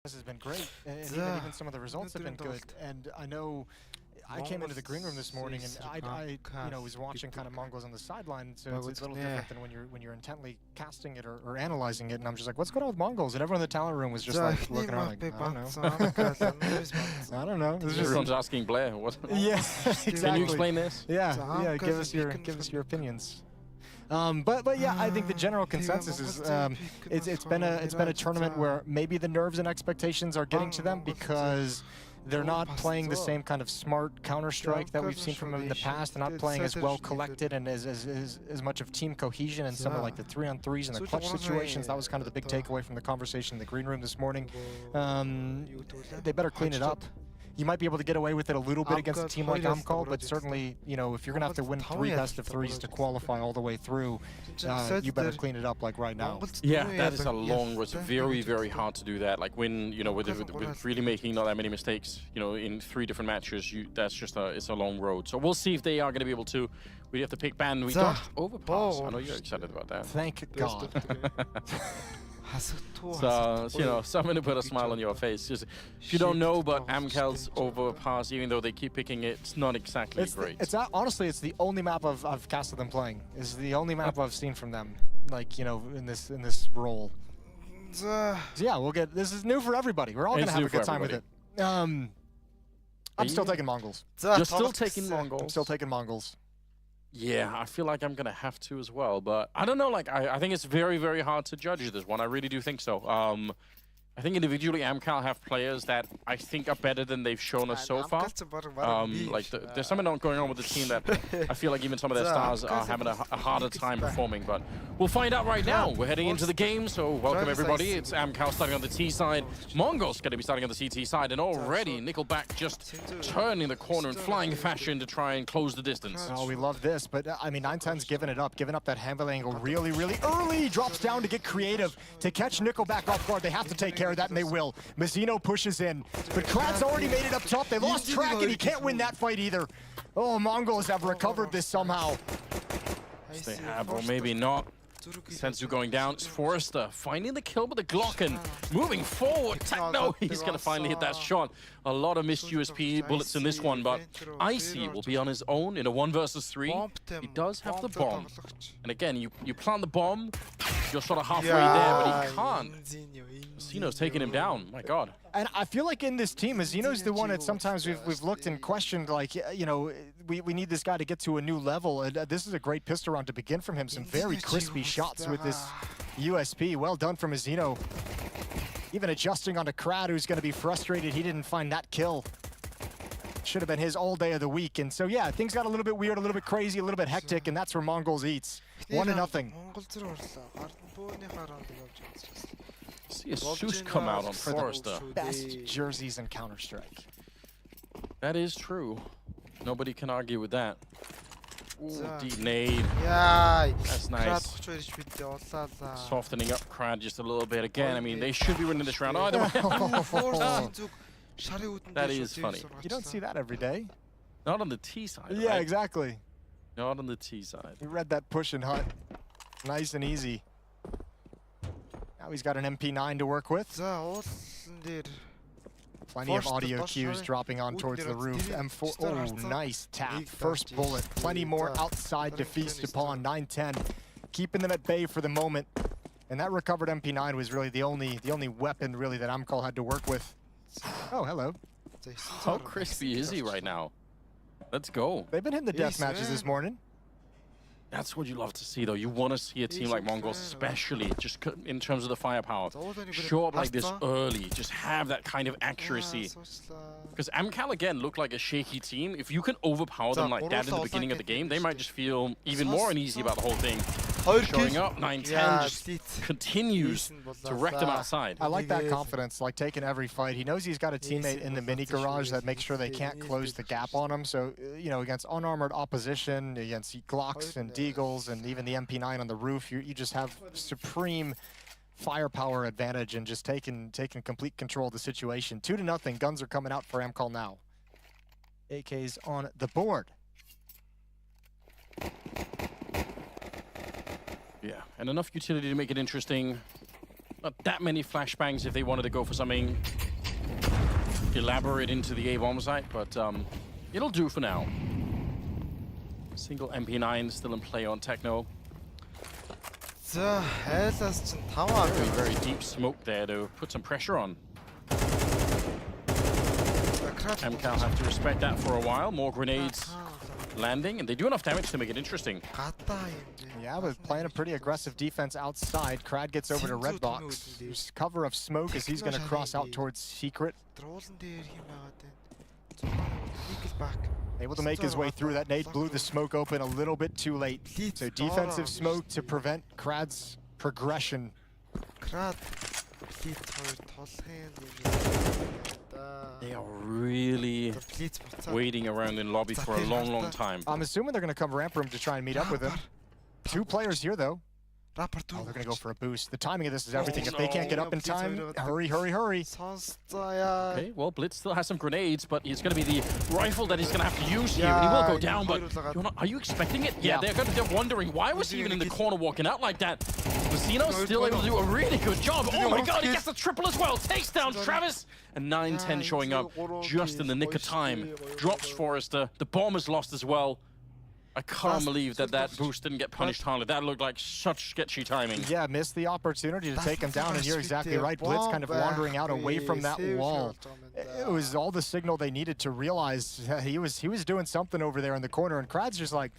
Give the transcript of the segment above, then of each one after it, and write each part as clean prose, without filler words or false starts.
This has been great, and even some of the results have been good. And I know I came into the green room this morning, and I was watching kind of Mongolz on the sideline, so it's a little different than when you're intently casting it or analyzing it. And I'm just like, what's going on with Mongolz? And everyone in the talent room was just like looking around, like, I don't know. I don't know. Everyone's asking Blair, what? Yeah, exactly. Can you explain this? Yeah. Give us your opinions. But yeah, I think the general consensus is it's been a tournament where maybe the nerves and expectations are getting to them because they're not playing the same kind of smart counter-strike that we've seen from them in the past. They're not playing as well collected and as much of team cohesion and some of like the 3-on-3s and the clutch situations. That was kind of the big takeaway from the conversation in the green room this morning. They better clean it up. You might be able to get away with it a little bit against a team like AMKAL, but certainly, you know, if you're gonna have to win 3 best-of-3s to qualify all all the way through, you better clean it up like right now. Yeah, that is a long road. It's very, very hard to do that. Like when, you know, with really making not that many mistakes, you know, in 3 different matches, that's just it's a long road. So we'll see if they are gonna be able to. We have to pick ban. We got overpass. I know you're excited about that. Thank God. So, you know, something to put a smile on your face. Just, if you don't know, but AMKAL's overpass, even though they keep picking it, it's not exactly great. Honestly, it's the only map I've casted them playing. It's the only map I've seen from them, like, you know, in this role. So yeah, this is new for everybody. We're all gonna have a good time with it. I'm still taking Mongolz. You're still taking Mongolz? I'm still taking Mongolz. Yeah, I feel like I'm going to have to as well, but I don't know, like, I think it's very, very hard to judge this one. I really do think so. I think individually AMKAL have players that I think are better than they've shown us so far. Like, there's something going on with the team that I feel like even some of their stars are having a harder time performing, but we'll find out right now. We're heading into the game, so welcome everybody. It's AMKAL starting on the T side. Mongolz going to be starting on the CT side, and already Nickelback just turning the corner in flying fashion to try and close the distance. Oh, we love this, but I mean, 910's giving up that handle angle really, really early. Drops down to get creative. To catch Nickelback off guard, they have to take care of that, and they will. Mazzino pushes in, but Krad's already made it up top. They lost track, and he can't win that fight either. Oh, Mongolz have recovered this somehow. Yes, they have, or maybe not. Senzu going down. It's Forrester finding the kill with the Glock and moving forward. Techno, he's going to finally hit that shot. A lot of missed USP bullets in this one, but Icy will be on his own in a 1 versus 3. He does have the bomb. And again, you plant the bomb, you're sort of halfway there, but he can't. Mazzino's taking him down. My God. And I feel like in this team, Mazzino's the one that sometimes we've looked and questioned, like, you know, we need this guy to get to a new level. This is a great pistol round to begin from him. Some very crispy shots with this USP. Well done from Mazzino. Even adjusting onto Krad, who's going to be frustrated he didn't find that kill. Should have been his all day of the week. And so, yeah, things got a little bit weird, a little bit crazy, a little bit hectic, and that's where Mongolz eats. 1-0. See a Seuss come out on Forrester. Best jerseys in Counter-Strike. That is true. Nobody can argue with that. Ooh, deep nade. That's nice. Softening up Krad just a little bit again. I mean, they should be winning this round either way. That is funny. You don't see that every day. Not on the T side. Yeah, right? Exactly. Not on the T side. He read that push and hut. Nice and easy. Now he's got an MP9 to work with. Plenty of audio cues dropping on towards the roof. M4, oh, nice tap. First bullet. Plenty more outside to feast upon. 910, keeping them at bay for the moment. And that recovered MP9 was really the only weapon really that AMKAL had to work with. Oh, hello. How crispy is he right now? Let's go. They've been hitting the death matches this morning. That's what you love to see, though. You want to see a team like Mongolz, especially just in terms of the firepower, show up like this early, just have that kind of accuracy. Because AMKAL, again, look like a shaky team. If you can overpower them like that in the beginning of the game, they might just feel even more uneasy about the whole thing. Showing up, 910 just continues to wreck them outside. I like that confidence, like taking every fight. He knows he's got a teammate in the mini garage that makes sure they can't close the gap on him. So, you know, against unarmored opposition, against Glocks and Deagles and even the MP9 on the roof, you just have supreme firepower advantage and just taking complete control of the situation. 2-0, guns are coming out for AMKAL now. AK's on the board. Yeah, and enough utility to make it interesting. Not that many flashbangs if they wanted to go for something elaborate into the A-bomb site, but it'll do for now. Single MP9 still in play on Techno. 자, 헬사스 진 당황. Very deep smoke there to put some pressure on. AMKAL have to respect that for a while. More grenades landing, and they do enough damage to make it interesting. Yeah, but playing a pretty aggressive defense outside. Krad gets over to red box. There's cover of smoke as he's going to cross out towards secret. Able to make his way through. That nade blew the smoke open a little bit too late. So defensive smoke to prevent Krad's progression. They are really waiting around in lobby for a long, long time. I'm assuming they're going to come ramp room to try and meet up with him. 2 players here, though. Oh, they're going to go for a boost. The timing of this is everything. If they can't get up in time, hurry, hurry, hurry. Okay, well, Blitz still has some grenades, but it's going to be the rifle that he's going to have to use here. And he will go down, but are you expecting it? Yeah, they're wondering, why was he even in the corner walking out like that? Lucino's still able to do a really good job. Oh my god, he gets the triple as well. Takes down Travis. And 9-10 showing up just in the nick of time. Drops Forrester. The bomb is lost as well. I can't believe that boost didn't get punished hardly. That looked like such sketchy timing. Yeah, missed the opportunity to take him down, and you're exactly right. Blitz kind of wandering out away from that wall. It was all the signal they needed to realize he was doing something over there in the corner, and Krad's just like,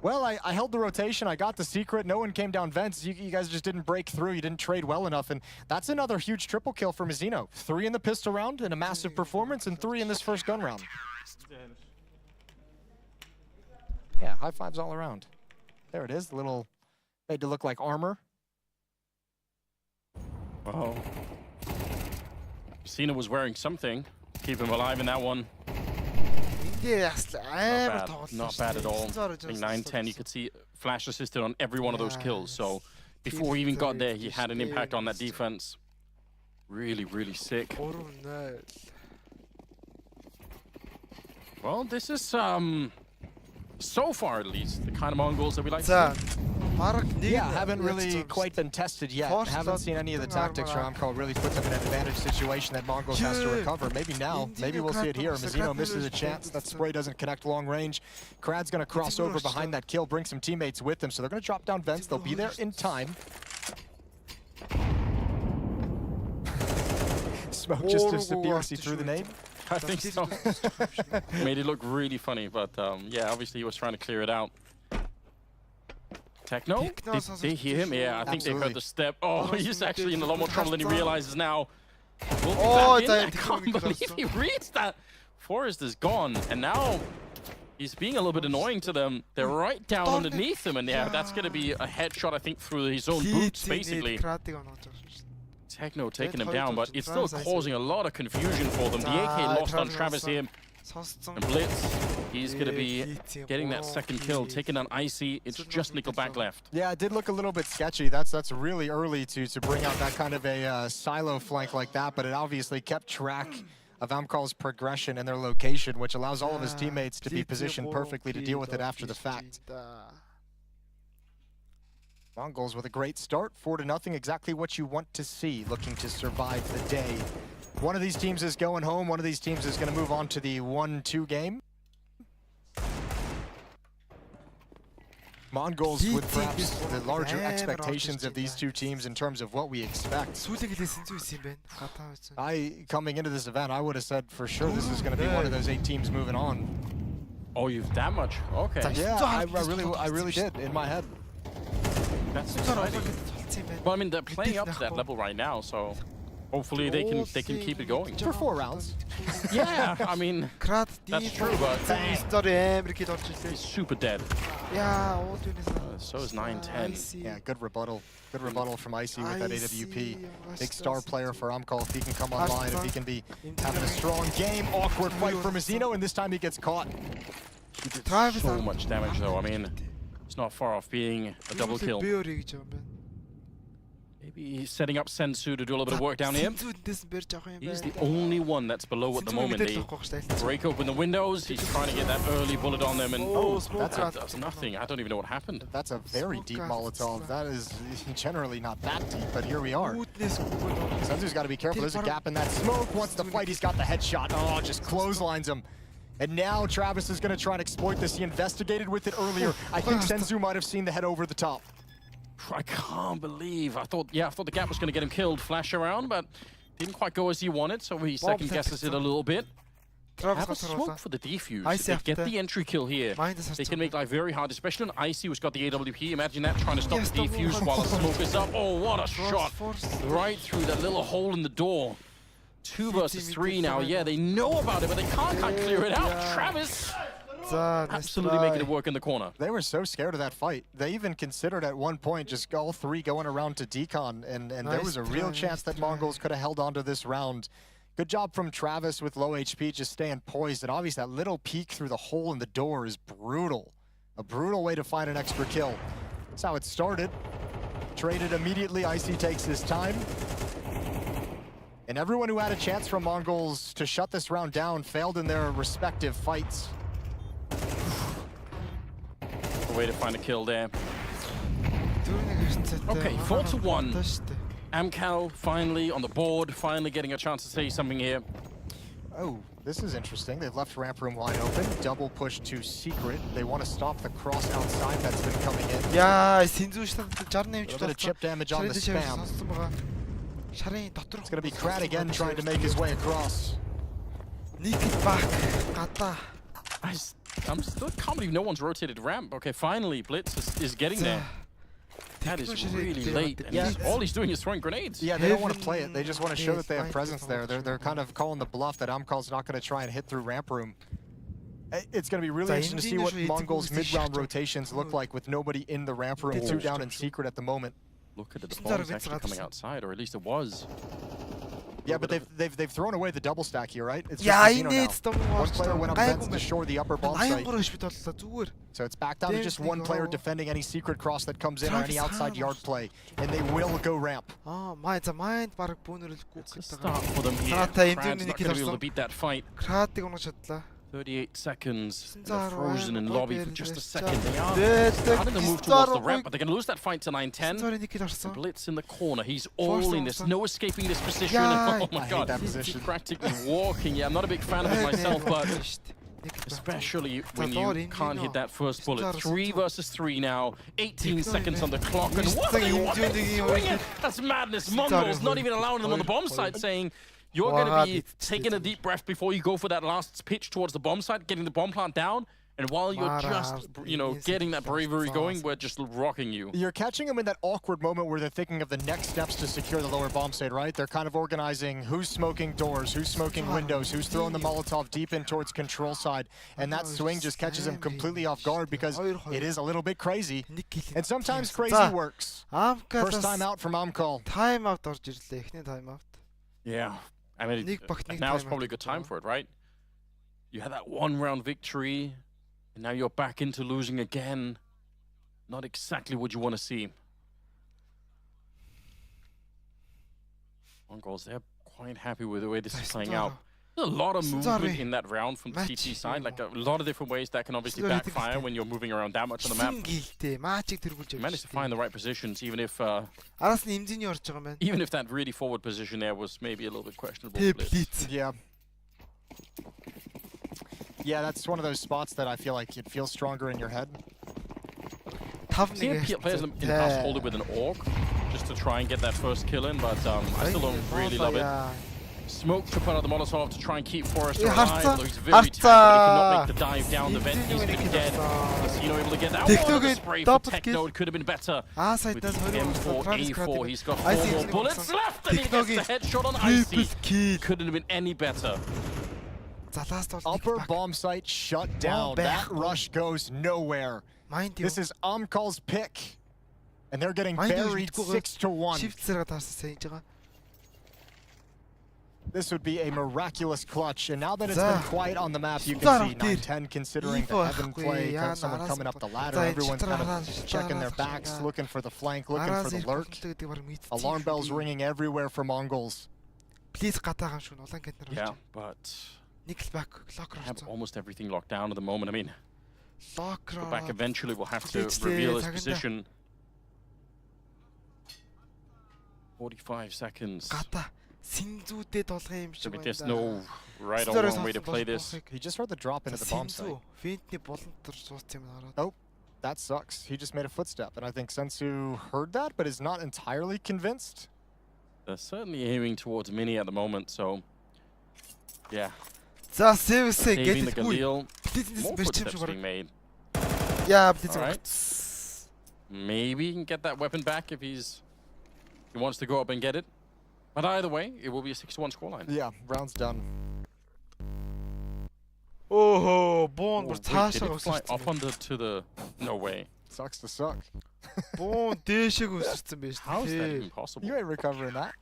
well, I held the rotation, I got the secret, no one came down vents, you guys just didn't break through, you didn't trade well enough, and that's another huge triple kill for Mizzino. 3 in the pistol round, and a massive performance, and 3 in this first gun round. Yeah, high fives all around. There it is, the little, made to look like armor. Oh. Cena was wearing something. Keep him alive in that one. Not bad at all. I think 9-10, you could see flash assisted on every one of those kills. So before he even got there, he had an impact on that defense. Really, really sick. Well, this is so far at least the kind of Mongols that we like to see. Yeah, haven't really quite been tested yet. Haven't seen any of the tactics from AMKAL really put them in an advantage situation that Mongolz has to recover. Maybe now, maybe we'll see it here. Mizzino misses a chance. That spray doesn't connect long range. Krad's going to cross over behind that kill, bring some teammates with him. So they're going to drop down vents. They'll be there in time. Smoke just disappears. He threw the nade. I think so. Made it look really funny, but yeah, obviously he was trying to clear it out. Techno? Did they hear him? Yeah, I think they heard the step. Oh, he's actually in a lot more trouble than he realizes now. I can't believe he reached that. Forrest is gone, and now he's being a little bit annoying to them. They're right down underneath him, and yeah, that's going to be a headshot, I think, through his own boots, basically. Techno taking him down, but it's still causing a lot of confusion for them. The AK lost on Travis here. And Blitz, he's going to be getting that second kill, taking on Icy. It's just Nickelback left. Yeah, it did look a little bit sketchy. That's really early to bring out that kind of a silo flank like that, but it obviously kept track of AMKAL's progression and their location, which allows all of his teammates to be positioned perfectly to deal with it after the fact. Mongolz with a great start, 4-0, exactly what you want to see, looking to survive the day. One of these teams is going home, one of these teams is going to move on to the 1-2 game. Mongolz with perhaps the larger expectations of these two teams in terms of what we expect. Coming into this event, I would have said for sure this is going to be one of those 8 teams moving on. Oh, you've that much? Okay. Yeah, I really did in my head. That's exciting. Well, I mean, they're playing up to that level right now, so hopefully they can keep it going. For 4 rounds. Yeah, I mean, that's true, but he's super dead. So is 9-10. Yeah, good rebuttal. Good rebuttal from Icy with that AWP. Big star player for AMKAL. If he can come online, if he can be having a strong game. Awkward fight for Mizzino, and this time he gets caught. He did so much damage, though. I mean, it's not far off being a double kill. Maybe he's setting up Sensu to do a little bit of work down here. He's the only one that's below at the moment. They break open the windows. He's trying to get that early bullet on them, and that does nothing. I don't even know what happened. That's a very deep Molotov. That is generally not that deep, but here we are. Sensu's got to be careful. There's a gap in that smoke. Once the fight, he's got the headshot. Oh, just clotheslines him. And now Travis is going to try and exploit this. He investigated with it earlier. I think Sensu might have seen the head over the top. I can't believe. I thought the gap was going to get him killed. Flash around, but didn't quite go as he wanted, so he second guesses it a little bit. Have a smoke for the defuse. If they get the entry kill here, they can make life very hard, especially on Icy, who's got the AWP. Imagine that, trying to stop the defuse while the smoke is up. Oh, what a shot. Right through that little hole in the door. 2 versus 3 now. Yeah, they know about it, but they can't clear it out. Travis absolutely making it work in the corner. They were so scared of that fight. They even considered at one point just all 3 going around to decon, and there was a real chance that Mongolz could have held on to this round. Good job from Travis with low HP, just staying poised. And obviously that little peek through the hole in the door is brutal. A brutal way to find an extra kill. That's how it started. Traded immediately, Icy takes his time. And everyone who had a chance from Mongolz to shut this round down failed in their respective fights. A way to find a kill there. Okay, 4-1. AMKAL finally on the board, finally getting a chance to say something here. Oh, this is interesting. They've left ramp room wide open. Double push to secret. They want to stop the cross outside that's been coming in. Yeah, Sensu a little bit of chip damage on the spam. It's going to be Krat again trying to make his way across. I'm still can't believe no one's rotated ramp. Okay, finally Blitz is getting there. That is really late. And all he's doing is throwing grenades. Yeah, they don't want to play it. They just want to show that they have presence there. They're kind of calling the bluff that AMKAL's not going to try and hit through ramp room. It's going to be really interesting to see what Mongol's mid-round rotations look like with nobody in the ramp room. 2 down in secret at the moment. Look at it, the bomb's actually coming outside, or at least it was. Yeah, but they've thrown away the double stack here, right? It's just one player went up fence to shore the upper bomb site. So it's back down to just one player defending any secret cross that comes in or any outside yard play, and they will go ramp. It's a start for them here. Krat's not going to be able to beat that fight. 38 seconds. They're frozen in lobby for just a second. They are starting to move towards the ramp, but they're going to lose that fight to 9-10. Blitz in the corner. He's all in. There's no escaping this position. Oh my god. He's practically walking. Yeah, I'm not a big fan of it myself, but especially when you can't hit that first bullet. 3 versus 3 now. 18 seconds on the clock. And what are you doing? That's madness. Mongolz not even allowing them on the bomb site, saying you're going to be taking a deep breath before you go for that last pitch towards the bomb site, getting the bomb plant down. And while you're just, getting that bravery going, we're just rocking you. You're catching them in that awkward moment where they're thinking of the next steps to secure the lower bomb site, right? They're kind of organizing who's smoking doors, who's smoking windows, who's throwing the Molotov deep in towards control side. And that swing just catches him completely off guard because it is a little bit crazy. And sometimes crazy works. First time out from AMKAL. Yeah. I mean, now is probably a good time for it, right? You had that 1-round victory, and now you're back into losing again. Not exactly what you want to see. Mongolz, they're quite happy with the way this is playing out. There's a lot of movement in that round from the CT side, like a lot of different ways that can obviously backfire when you're moving around that much on the map. You managed to find the right positions, even if that really forward position there was maybe a little bit questionable. Yeah, that's one of those spots that I feel like it feels stronger in your head. I've seen players in the past hold it with an AUG just to try and get that first kill in, but I still don't really love it. Smoke to put out the Molotov to try and keep Forrester alive, although he's very tagged, but he cannot make the dive down the vent. He's going to be dead. Casino able to get that one. Spray for Techno. It could have been better. With the M4A4, he's got 4 more bullets left, and he gets the headshot on Icy. Couldn't have been any better. Upper bomb site shut down. That rush goes nowhere. This is AMKAL's pick, and they're getting buried 6-1. This would be a miraculous clutch, and now that it's been quiet on the map, you can see 9-10 considering the heaven play, someone coming up the ladder, everyone's kind of checking their backs, looking for the flank, looking for the lurk. Alarm bells ringing everywhere for Mongolz. Yeah, but have almost everything locked down at the moment. I mean, back eventually will have to reveal his position. 45 seconds. I mean, there's no right or wrong way to play this. He just heard the drop into the bomb site. Oh, that sucks. He just made a footstep, and I think Sensu heard that, but is not entirely convinced. They're certainly aiming towards Mini at the moment, so yeah. Saving the Galil. More footsteps being made. Right. Maybe he can get that weapon back if he wants to go up and get it. But either way, it will be a 6-1 scoreline. Yeah, round's done. Oh, Bond did it fly up to the... No way. Sucks to suck. Bond How is that even possible? You ain't recovering that.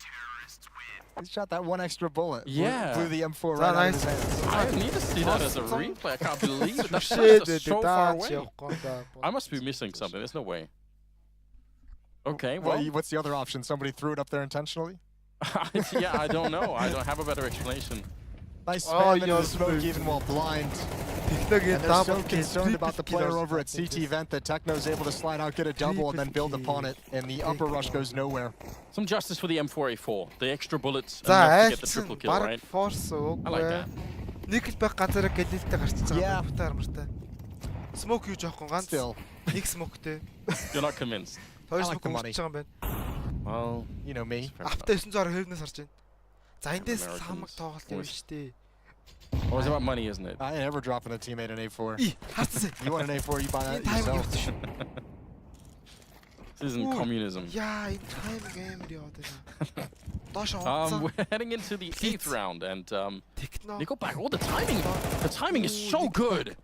He shot that one extra bullet. Yeah. Blew the M4 right out of his hands. I need to see that as a replay. I can't believe it. That's so far away. I must be missing something. There's no way. Okay, well... What's the other option? Somebody threw it up there intentionally? Yeah, I don't know. I don't have a better explanation. Nice spam into the smoke even while blind. And they're so concerned about the player over at CT Vent that Techno's able to slide out, get a double, and then build upon it, and the upper rush goes nowhere. Some justice for the M4A4. The extra bullets enough to get the triple kill, right? I like that. Yeah. Still. You're not convinced. I like the money. Well, you know me. Always about money, isn't it? I ain't ever dropping a teammate an A4. You want an A4, you buy that yourself. This isn't communism. We're heading into the 8th round, and Nickelback, the timing is so good.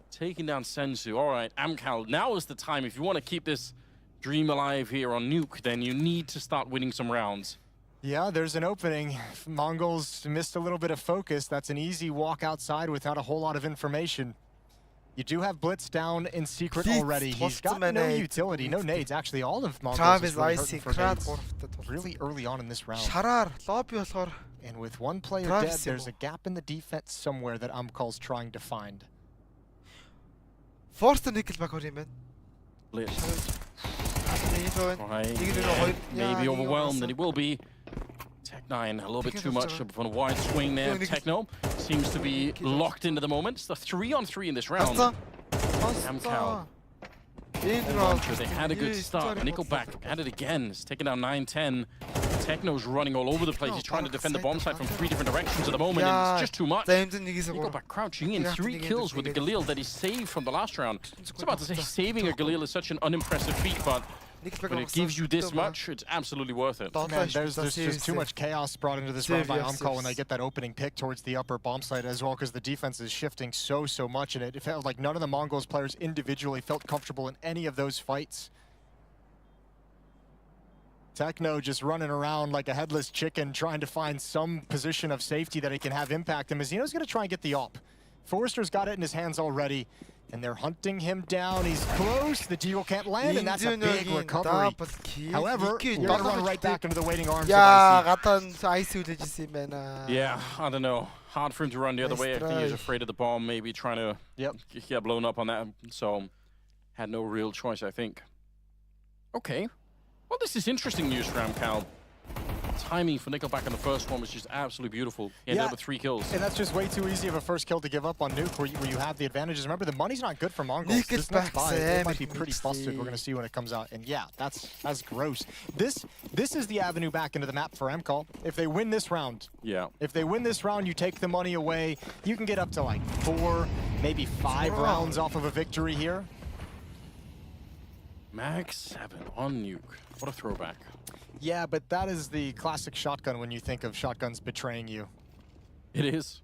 Taking down Sensu. All right, AMKAL, now is the time. If you want to keep this dream alive here on Nuke, then you need to start winning some rounds. Yeah, there's an opening. Mongolz missed a little bit of focus. That's an easy walk outside without a whole lot of information. You do have Blitz down in secret already. He's got no utility, no nades. Actually, all of Mongolz is really hurting for nades really early on in this round. And with one player dead, there's a gap in the defense somewhere that AMKAL's trying to find. Blitz. Right. Maybe overwhelmed, and he will be. Tech9 a little bit too much of a wide swing there. Techno seems to be locked into the moment. It's the 3-on-3 in this round. AMKAL. They had a good start. Nickelback at it again. It's taken down 9-10. Techno's running all over the place. He's trying to defend the bomb site from 3 different directions at the moment, and it's just too much. Nickelback crouching in. 3 kills with the Galil that he saved from the last round. I was about to say saving a Galil is such an unimpressive feat, but when it gives you this much, it's absolutely worth it. Man, there's just too much chaos brought into this round by AMKAL when they get that opening pick towards the upper bomb site as well, because the defense is shifting so much, and it felt like none of the Mongolz players individually felt comfortable in any of those fights. Techno just running around like a headless chicken, trying to find some position of safety that he can have impact him. Mazino's going to try and get the op. Forrester's got it in his hands already, and they're hunting him down. He's close. The deagle can't land, and that's a big recovery. However, you gotta run right back into the waiting arms of Yeah, I don't know. Hard for him to run the other way. I think he was afraid of the bomb, maybe trying to get blown up on that. So, had no real choice, I think. Okay. Well, this is interesting news for AMKAL. Timing for Nickelback on the first one was just absolutely beautiful. He ended up with 3 kills. And that's just way too easy of a first kill to give up on Nuke where you have the advantages. Remember, the money's not good for Mongolz. This next buy, it might be pretty busted. We're going to see when it comes out. And yeah, that's gross. This is the avenue back into the map for AMKAL. If they win this round, if they win this round, you take the money away. You can get up to like 4, maybe 5 rounds off of a victory here. Mag 7 on Nuke. What a throwback. Yeah, but that is the classic shotgun when you think of shotguns betraying you. It is.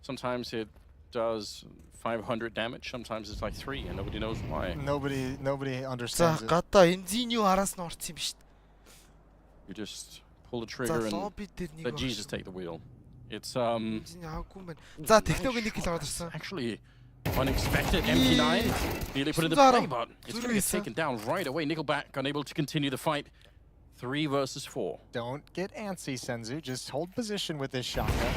Sometimes it does 500 damage, sometimes it's like 3, and nobody knows why. Nobody understands it. You just pull the trigger and let Jesus take the wheel. It's actually unexpected. MP9 nearly put in the play, but it's going to get taken down right away. Nickelback unable to continue the fight. 3 versus 4. Don't get antsy, Senzu. Just hold position with this shotgun.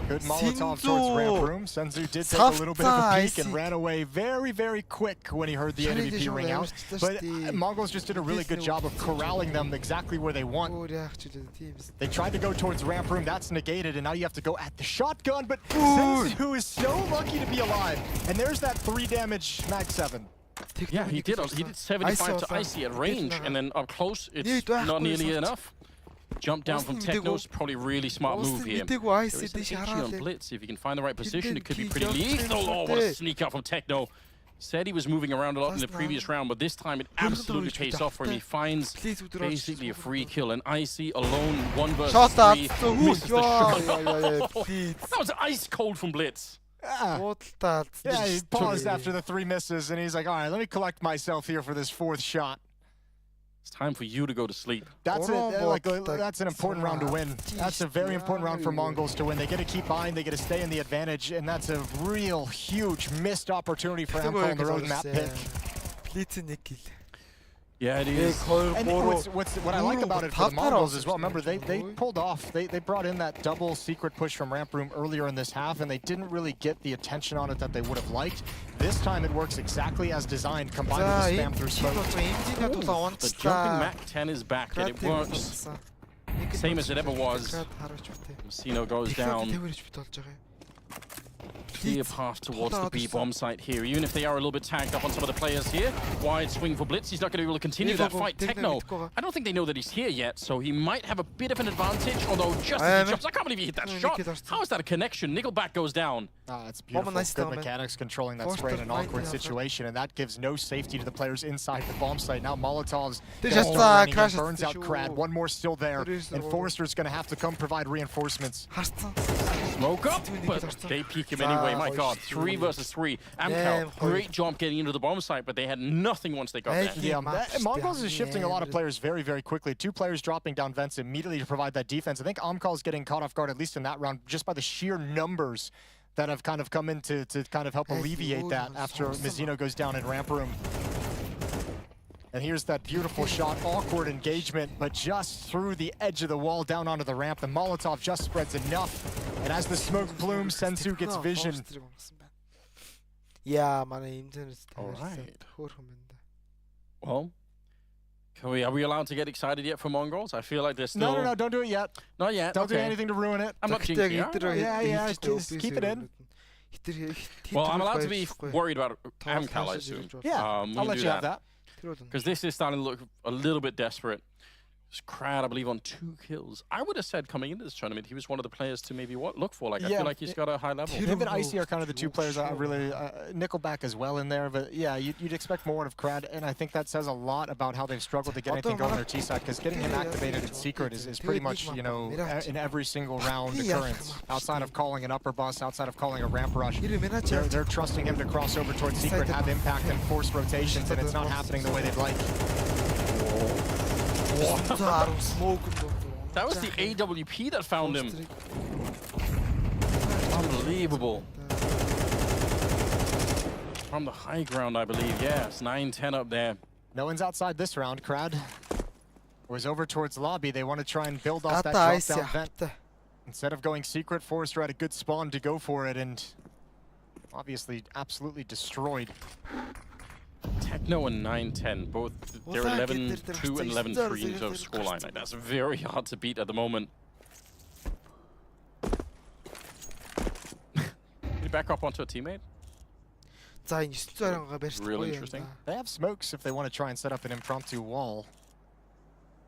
Good Molotov towards ramp room. Senzu did take a little bit of a peek and ran away very, very quick when he heard the AWP ring out. But Mongolz just did a really good job of corralling them exactly where they want. They tried to go towards ramp room. That's negated, and now you have to go at the shotgun. But Senzu is so lucky to be alive. And there's that 3 damage mag 7. Yeah, he did 75 to Icy at range, and then up close, it's not nearly enough. Jump down from Techno's probably really smart move here. There is an HE on Blitz. If you can find the right position, it could be pretty lethal. Oh, what a sneak out from Techno. Said he was moving around a lot in the previous round, but this time it absolutely pays off for him. He finds basically a free kill, and Icy alone, 1 versus 3, misses the shot. That was ice cold from Blitz. Yeah, he paused after the 3 misses, and he's like, all right, let me collect myself here for this 4th shot. It's time for you to go to sleep. That's that's an important round to win. That's a very important round for Mongolz to win. They get to keep buying, they get to stay in the advantage, and that's a real huge missed opportunity for AMKAL in the roadmap pick. Yeah, it is. And what I like about it for the Mongolz as well, remember, they pulled off. They brought in that double secret push from ramp room earlier in this half, and they didn't really get the attention on it that they would have liked. This time it works exactly as designed, combined with the spam through smoke. The jumping Mac 10 is back, and it works. Same as it ever was. Messino goes down. Clear path towards the B bomb site here, even if they are a little bit tagged up on some of the players here. Wide swing for Blitz. He's not going to be able to continue that fight. Techno, I don't think they know that he's here yet, so he might have a bit of an advantage, although just as he jumps, I can't believe he hit that shot. How is that a connection? Nickelback goes down. It's beautiful. Good mechanics controlling that spray in an awkward situation, and that gives no safety to the players inside the bomb site. Now Molotov's burns out Krad. 1 more still there, and Forrester's going to have to come provide reinforcements. Smoke up, but they peek him anyway. My God, 3 versus 3. AMKAL, great job getting into the bomb site, but they had nothing once they got there. Yeah, Mongolz is shifting a lot of players very, very quickly. 2 players dropping down vents immediately to provide that defense. I think AMKAL is getting caught off guard, at least in that round, just by the sheer numbers that have kind of come in to kind of help alleviate that after Messino goes down in ramp room. And here's that beautiful shot, awkward engagement, but just through the edge of the wall down onto the ramp. The Molotov just spreads enough. And as the smoke blooms, Senzu gets vision. Yeah, all right. Well, are we allowed to get excited yet for Mongolz? I feel like there's still... No, don't do it yet. Not yet. Don't do anything to ruin it. I'm not jinxing. Yeah, just keep it in. Well, I'm allowed to be worried about AMKAL, I assume. Yeah, I'll let you have that. Because this is starting to look a little bit desperate. Krad, I believe, on 2 kills. I would have said coming into this tournament, he was one of the players to maybe look for. Like, I feel like he's got a high level. Him and Icy are kind of the 2 players I really... Nickelback as well in there, but yeah, you'd expect more of Krad, and I think that says a lot about how they've struggled to get anything going on their T-side, because getting him activated in secret is pretty much, you know, in every single round occurrence. Outside of calling an upper bus, outside of calling a ramp rush, they're trusting him to cross over towards secret, have impact, and force rotations, and it's not happening the way they'd like. That was the AWP that found him. Unbelievable. From the high ground, I believe. Yeah, it's 9-10 up there. No one's outside this round. Krad was over towards lobby. They want to try and build off that drop-down vent. Instead of going secret, Forrester had a good spawn to go for it, and obviously absolutely destroyed. Techno and 9-10, both they're 11-2 and 11-3 in terms of scoreline. Like, that's very hard to beat at the moment. Can you back up onto a teammate? Real interesting. They have smokes if they want to try and set up an impromptu wall.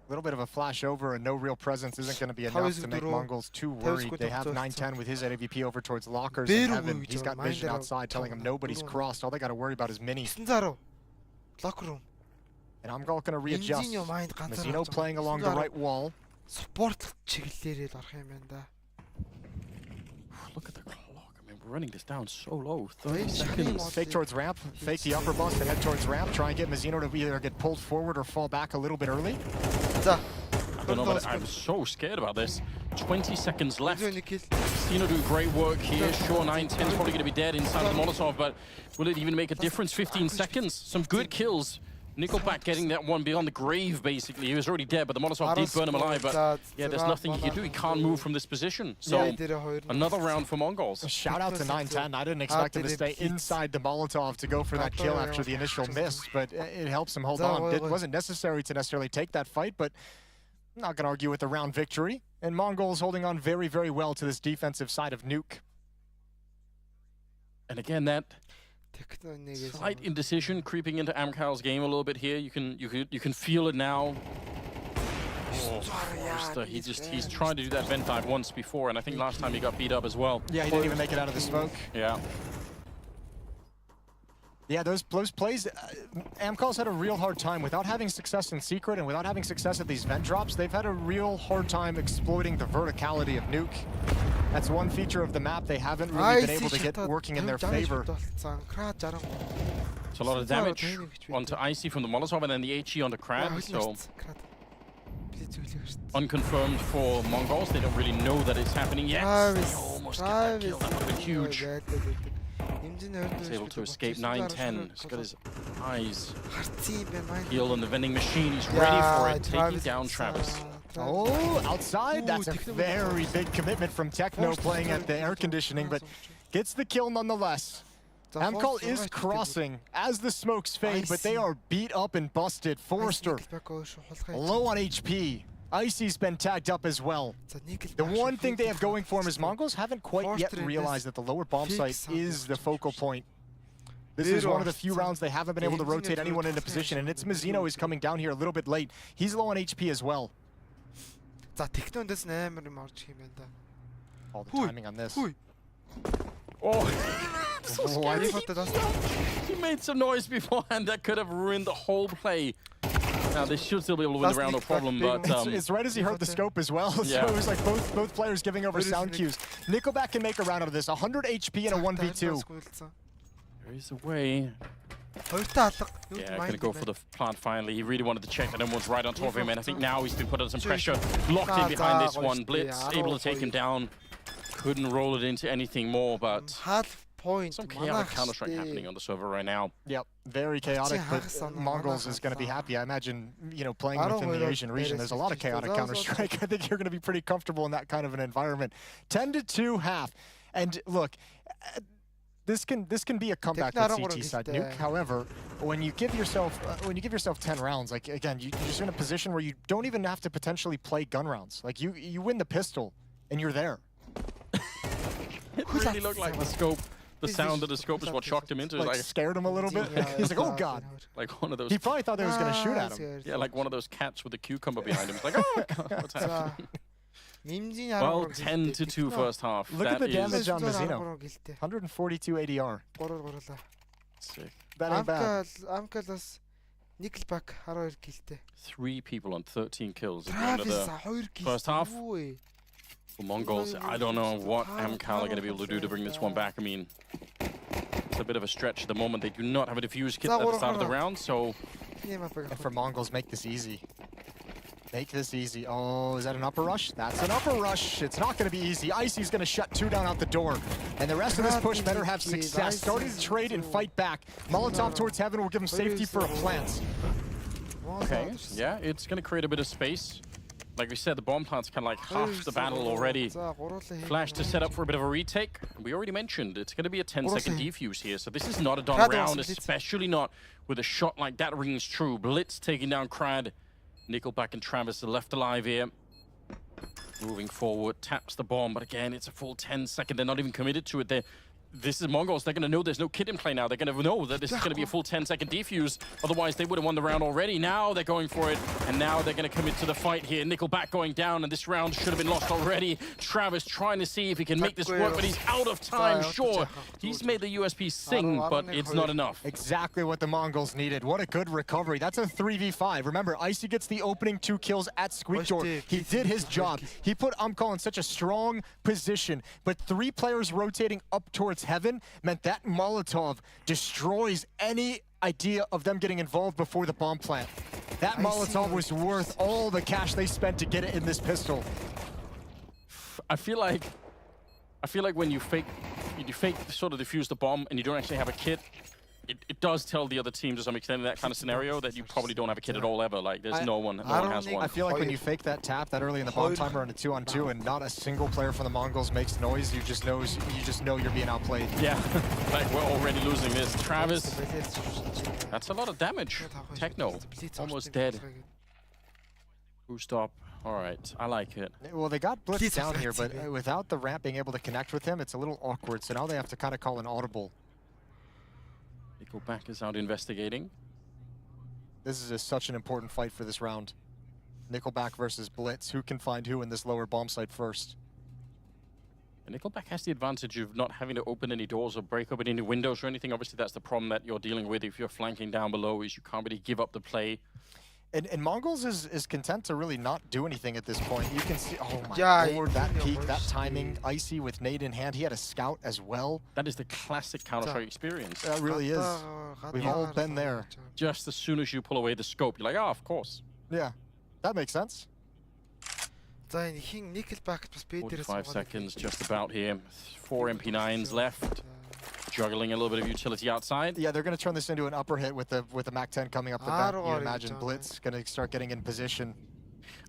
A little bit of a flash over and no real presence isn't going to be enough to make Mongolz too worried. They have 9-10 with his AWP over towards lockers and Heaven. He's got vision outside telling him nobody's crossed. All they got to worry about is Mini. And AMKAL going to readjust. Messino playing along the right wall. Look at the clock. I mean, we're running this down so low. 30 seconds. Fake towards ramp. Fake the upper bus and head towards ramp. Try and get Messino to either get pulled forward or fall back a little bit early. I don't know, but I'm so scared about this. 20 seconds left. Casino doing great work here. Sure, 910 is probably going to be dead inside of the Molotov, but will it even make a difference? 15 seconds. Some good kills. Nickelback getting that one beyond the grave, basically. He was already dead, but the Molotov did burn him alive. But yeah, there's nothing he can do. He can't move from this position. So another round for Mongolz. Shout out to 910. I didn't expect him to stay inside the Molotov to go for that kill after the initial miss, but it helps him hold on. It wasn't necessary to necessarily take that fight, but I'm not going to argue with the round victory. And Mongolz holding on very, very well to this defensive side of Nuke. And again, that slight indecision creeping into AMKAL's game a little bit here. You can feel it now. Oh, Forrester, he's tried to do that vent dive once before, and I think last time he got beat up as well. Yeah, he didn't even make it out of the smoke. Yeah. Yeah, those plays, AMKAL's had a real hard time without having success in secret and without having success at these vent drops. They've had a real hard time exploiting the verticality of Nuke. That's one feature of the map they haven't really been able to get working in their favor. It's a lot of damage onto Icy from the Molotov and then the HE onto Crab, so unconfirmed for Mongolz. They don't really know that it's happening yet. They almost get that kill. That would have been huge. He's able to escape 910. He's got his eyes healed on the vending machine. He's ready for it, taking down Travis. Oh, outside? That's a very big commitment from Techno playing at the air conditioning, but gets the kill nonetheless. AMKAL is crossing as the smokes fade, but they are beat up and busted. Forrester, low on HP. Icy's been tagged up as well. The one thing they have going for him is Mongolz haven't quite yet realized that the lower bomb site is the focal point. This is one of the few rounds they haven't been able to rotate anyone into position, and it's Mizzino who's coming down here a little bit late. He's low on HP as well. All the timing on this. Oh, so scary. He made some noise beforehand that could have ruined the whole play. Now they should still be able to win the round, no problem, but it's right as he heard the scope as well. So it was like both players giving over sound cues. Nickelback can make a round out of this. 100 HP and a 1v2. There is a way. Yeah, gonna go for the plant finally. He really wanted to check that everyone's right on top of him, and I think now he's been put under some pressure. Locked in behind this one. Blitz, able to take him down. Couldn't roll it into anything more, but some chaotic Counter-Strike happening on the server right now. Yep, very chaotic, but Mongolz is going to be happy. I imagine, you know, playing within the Asian region, there's a lot of chaotic Counter-Strike. I think you're going to be pretty comfortable in that kind of an environment. 10-2 half. And look, this can be a comeback with CT side Nuke. However, when you give yourself 10 rounds, like again, you're just in a position where you don't even have to potentially play gun rounds. Like you win the pistol and you're there. It really looked like the scope. The sound of the scope is what shocked him into. Like scared him a little bit. He's like, oh god. Like one of those. He probably thought they was going to shoot at him. Yeah, like one of those cats with a cucumber behind him. It's like, oh god, what's happening? Well, 10-2 first half. Look at the damage on Mizzino. 142 ADR. Sick. That ain't bad. Nickelback 12 killтэй. 3 people on 13 kills at the end of the first half. For Mongolz, I don't know what AMKAL are going to be able to do to bring this one back. I mean, it's a bit of a stretch at the moment. They do not have a defuse kit at the start of the round, so... And for Mongolz, make this easy. Make this easy. Oh, is that an upper rush? That's an upper rush. It's not going to be easy. Icy's going to shut 2 down out the door. And the rest of this push better have success. Starting to trade and fight back. Molotov towards heaven will give him safety for a plant. Okay, yeah, it's going to create a bit of space. Like we said, the bomb plant's kind of like half the battle already. Flash to set up for a bit of a retake. We already mentioned it's going to be a 10-second defuse here, so this is not a done round, especially not with a shot like that rings true. Blitz taking down Crad. Nickelback and Travis are left alive here. Moving forward, taps the bomb, but again, it's a full 10-second. They're not even committed to it. This is Mongolz. They're going to know there's no kit in play now. They're going to know that this is going to be a full 10-second defuse. Otherwise, they would have won the round already. Now they're going for it, and now they're going to commit to the fight here. Nickelback going down, and this round should have been lost already. Travis trying to see if he can make this work, but he's out of time, sure. He's made the USP sing, but it's not enough. Exactly what the Mongolz needed. What a good recovery. That's a 3v5. Remember, Icy gets the opening 2 kills at Squeak Door. He did his job. He put AMKAL in such a strong position, but 3 players rotating up towards heaven meant that Molotov destroys any idea of them getting involved before the bomb plant. That Molotov was worth all the cash they spent to get it in this pistol. I feel like I feel like when you fake sort of defuse the bomb and you don't actually have a kit, it does tell the other team to some extent in that kind of scenario that you probably don't have a kit at all ever. Like there's no one has one. I feel like when you fake that tap that early in the bomb timer on a 2-on-2 and not a single player from the Mongols makes noise, you just know you're being outplayed. Yeah, like we're already losing this. Travis, that's a lot of damage. Techno, almost dead. Who stop? All right, I like it. Well, they got Blitz down here, but without the ramp being able to connect with him, it's a little awkward. So now they have to kind of call an audible. Nickelback is out investigating. This is such an important fight for this round. Nickelback versus Blitz. Who can find who in this lower bomb site first? And Nickelback has the advantage of not having to open any doors or break open any windows or anything. Obviously, that's the problem that you're dealing with if you're flanking down below, is you can't really give up the play. And Mongolz is content to really not do anything at this point. You can see, oh my lord, that peak, that timing. Icy with nade in hand. He had a scout as well. That is the classic Counter-Strike experience. That really is. We've all been there. Just as soon as you pull away the scope, you're like, oh, of course. Yeah, that makes sense. 45 seconds just about here. 4 MP9s left. Juggling a little bit of utility outside. Yeah, they're going to turn this into an upper hit with the Mac-10 coming up the back. You imagine Blitz going to start getting in position.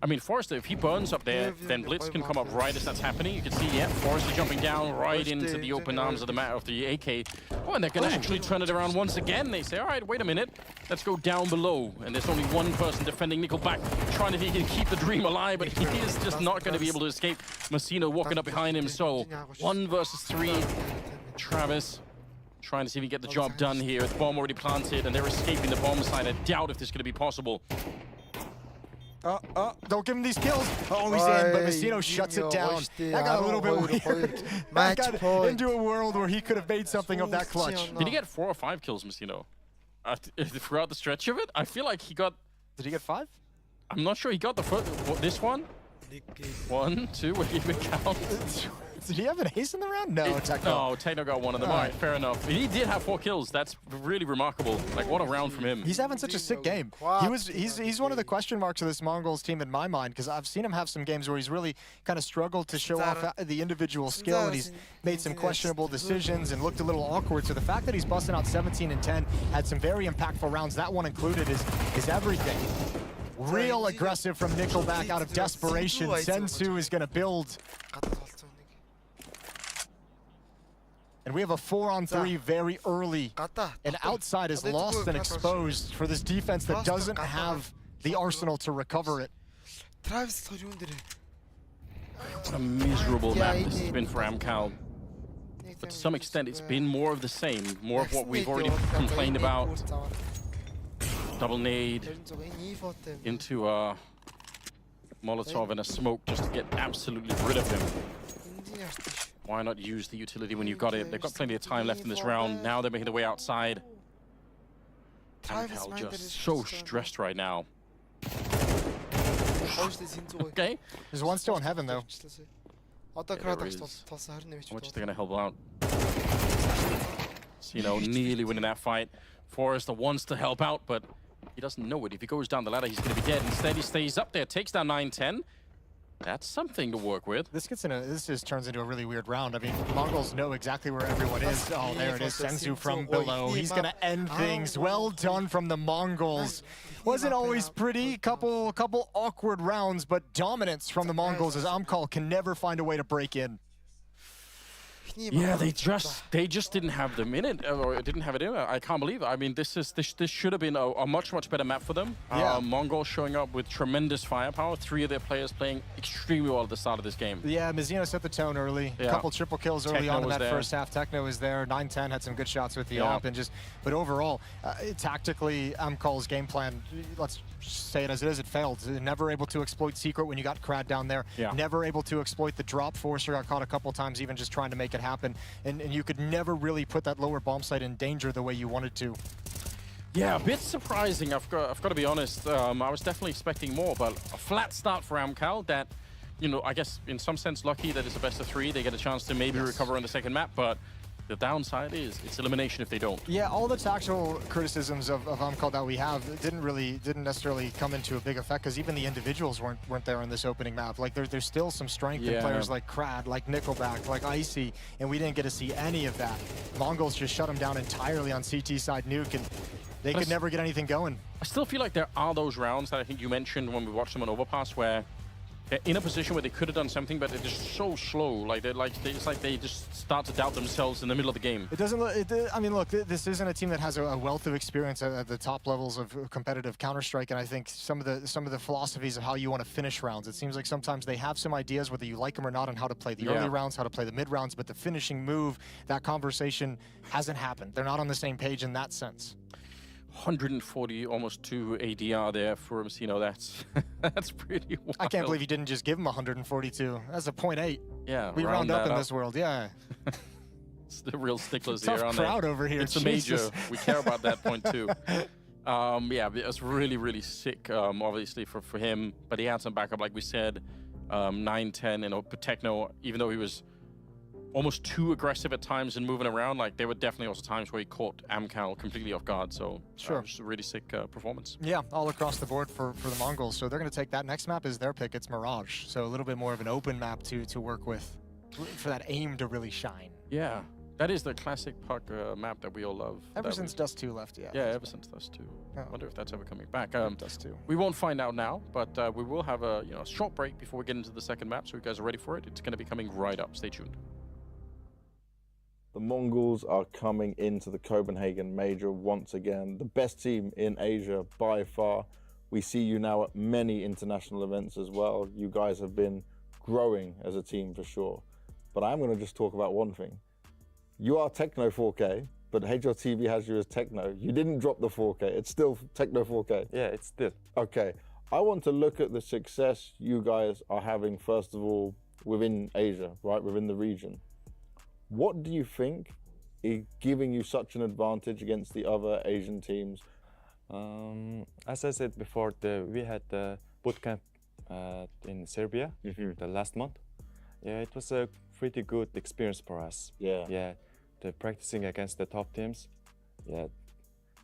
I mean, Forrester, if he burns up there, then Blitz can come up right as that's happening. You can see, yeah, Forrester jumping down right into the open arms of the AK. Oh, and they're going to actually turn it around once again. They say, all right, wait a minute. Let's go down below. And there's only one person defending Nickelback, trying to keep the dream alive, but he is just not going to be able to escape. Messino walking up behind him. So 1 versus 3. Travis trying to see if he can get the job done here. The bomb already planted, and they're escaping the bomb side. I doubt if this is going to be possible. Don't give him these kills. Oh, he's in, but Messino shuts it down. That got a little bit weird. That got into a world where he could have made something of that clutch. Did he get 4 or 5 kills, Messino? Throughout the stretch of it? I feel like he got... Did he get 5? I'm not sure he got the first... This one? 1, 2, what do you even count? Did he have an ace in the round? No, Techno. No, Techno got 1 of them. All right, fair enough. He did have 4 kills. That's really remarkable. Like, what a round from him. He's having such a sick game. He's one of the question marks of this Mongols team in my mind, because I've seen him have some games where he's really kind of struggled to show off the individual skill, and he's made some questionable decisions and looked a little awkward. So the fact that he's busting out 17 and 10, had some very impactful rounds, that one included, is everything. Real aggressive from Nickelback out of desperation. Sensu is going to build. And we have a 4-on-3 very early. And outside is lost and exposed for this defense that doesn't have the arsenal to recover it. What a miserable map this has been for AMKAL. But to some extent, it's been more of the same. More of what we've already complained about. Double nade into a Molotov and a smoke just to get absolutely rid of him. Why not use the utility when you've got it? They've got plenty of time left in this round. Now they're making their way outside. AMKAL just so stressed right now. Okay. There's one still in heaven, though. Yeah, there is. How much are they going to help out? So, you know, nearly winning that fight. Forrester wants to help out, but he doesn't know it. If he goes down the ladder, he's going to be dead. Instead, he stays up there, takes down 9-10. That's something to work with. This just turns into a really weird round. I mean, Mongols know exactly where everyone is. Oh, there it is, Sensu from below. He's gonna end things. Well done from the Mongols. Wasn't always pretty. Couple awkward rounds, but dominance from the Mongols as AMKAL can never find a way to break in. Yeah, they just didn't have them in it, or didn't have it in it. I can't believe it. I mean, this should have been a much better map for them. Yeah. Mongols showing up with tremendous firepower. 3 of their players playing extremely well at the start of this game. Yeah, Messino set the tone early. Yeah. Couple triple kills early Techno on in that there. first half. Techno was there. 9-10 had some good shots with the AWP, and but overall, tactically, AMKAL's game plan, let's say it as it is, it failed. Never able to exploit Secret when you got Krad down there. Yeah. Never able to exploit the drop. Forcer got caught a couple times even just trying to make it happen. And you could never really put that lower bomb site in danger the way you wanted to. Yeah, a bit surprising, I've got to be honest. I was definitely expecting more, but a flat start for AMKAL that, you know, I guess in some sense lucky that it's a best of 3. They get a chance to maybe recover on the second map, but The downside is it's elimination if they don't. Yeah, all the tactical criticisms of AMKAL that we have didn't necessarily come into a big effect because even the individuals weren't there in this opening map. Like there's still some strength in players like Krad, like Nickelback, like Icy, and we didn't get to see any of that. Mongolz just shut them down entirely on CT side nuke, and they could never get anything going. I still feel like there are those rounds that I think you mentioned when we watched them on Overpass where they're in a position where they could have done something, but they're just so slow. Like it's like they just start to doubt themselves in the middle of the game. It doesn't. I mean, look, this isn't a team that has a wealth of experience at the top levels of competitive Counter-Strike, and I think some of the philosophies of how you want to finish rounds. It seems like sometimes they have some ideas, whether you like them or not, on how to play the early rounds, how to play the mid rounds, but the finishing move, that conversation hasn't happened. They're not on the same page in that sense. 140, almost 2 ADR there for Messino. That's pretty wild. I can't believe you didn't just give him 142. That's a 0.8. Yeah, we round up in this world. Yeah. It's the real sticklers Tough here. Crowd over here. It's a major. We care about that point too. Yeah, it was really, really sick, obviously for him. But he had some backup, like we said, 9-10, and Techno, even though he was almost too aggressive at times and moving around, like there were definitely also times where he caught AMKAL completely off guard. So sure, just a really sick performance. Yeah, all across the board for the Mongols. So they're going to take that next map as their pick. It's Mirage, so a little bit more of an open map to work with for that aim to really shine. Yeah, that is the classic puck map that we all love. Ever since Dust 2 left, yeah. Yeah, ever since Dust 2. I wonder if that's ever coming back. Dust 2. We won't find out now, but we will have a short break before we get into the second map. So you guys are ready for it. It's going to be coming right up. Stay tuned. The Mongols are coming into the Copenhagen Major once again. The best team in Asia by far. We see you now at many international events as well. You guys have been growing as a team for sure. But I'm going to just talk about one thing. You are Techno 4K, but HLTV has you as Techno. You didn't drop the 4K. It's still Techno 4K. Yeah, it's still. Okay. I want to look at the success you guys are having, first of all, within Asia, right? Within the region. What do you think is giving you such an advantage against the other Asian teams? As I said before, we had the bootcamp in Serbia the last month. Yeah, it was a pretty good experience for us. Yeah, the practicing against the top teams. Yeah,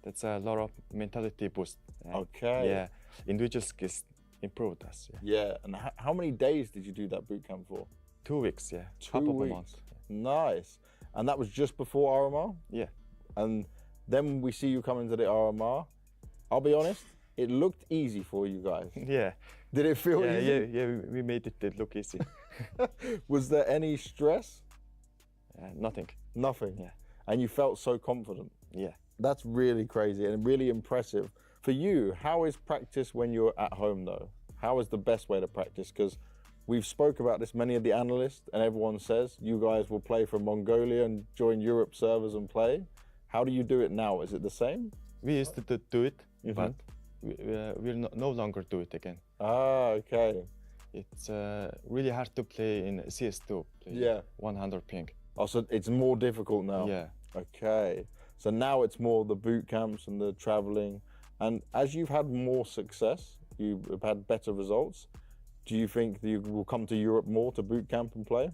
that's a lot of mentality boost. Okay. Yeah, individual skills improved us. Yeah, and how many days did you do that bootcamp for? 2 weeks, yeah. 2 half of weeks. a month. Nice. And that was just before RMR? Yeah. And then we see you come into the RMR. I'll be honest, it looked easy for you guys. Yeah. Did it feel easy? Yeah, we made it look easy. Was there any stress? Nothing. Nothing? Yeah. And you felt so confident? Yeah. That's really crazy and really impressive. For you, how is practice when you're at home though? How is the best way to practice? Because we've spoke about this, many of the analysts, and everyone says you guys will play from Mongolia and join Europe servers and play. How do you do it now? Is it the same? We used to do it, but we'll no longer do it again. Ah, okay. It's really hard to play in CS2. Yeah. 100 ping. Oh, so it's more difficult now? Yeah. Okay. So now it's more the boot camps and the traveling. And as you've had more success, you've had better results, do you think that you will come to Europe more to boot camp and play?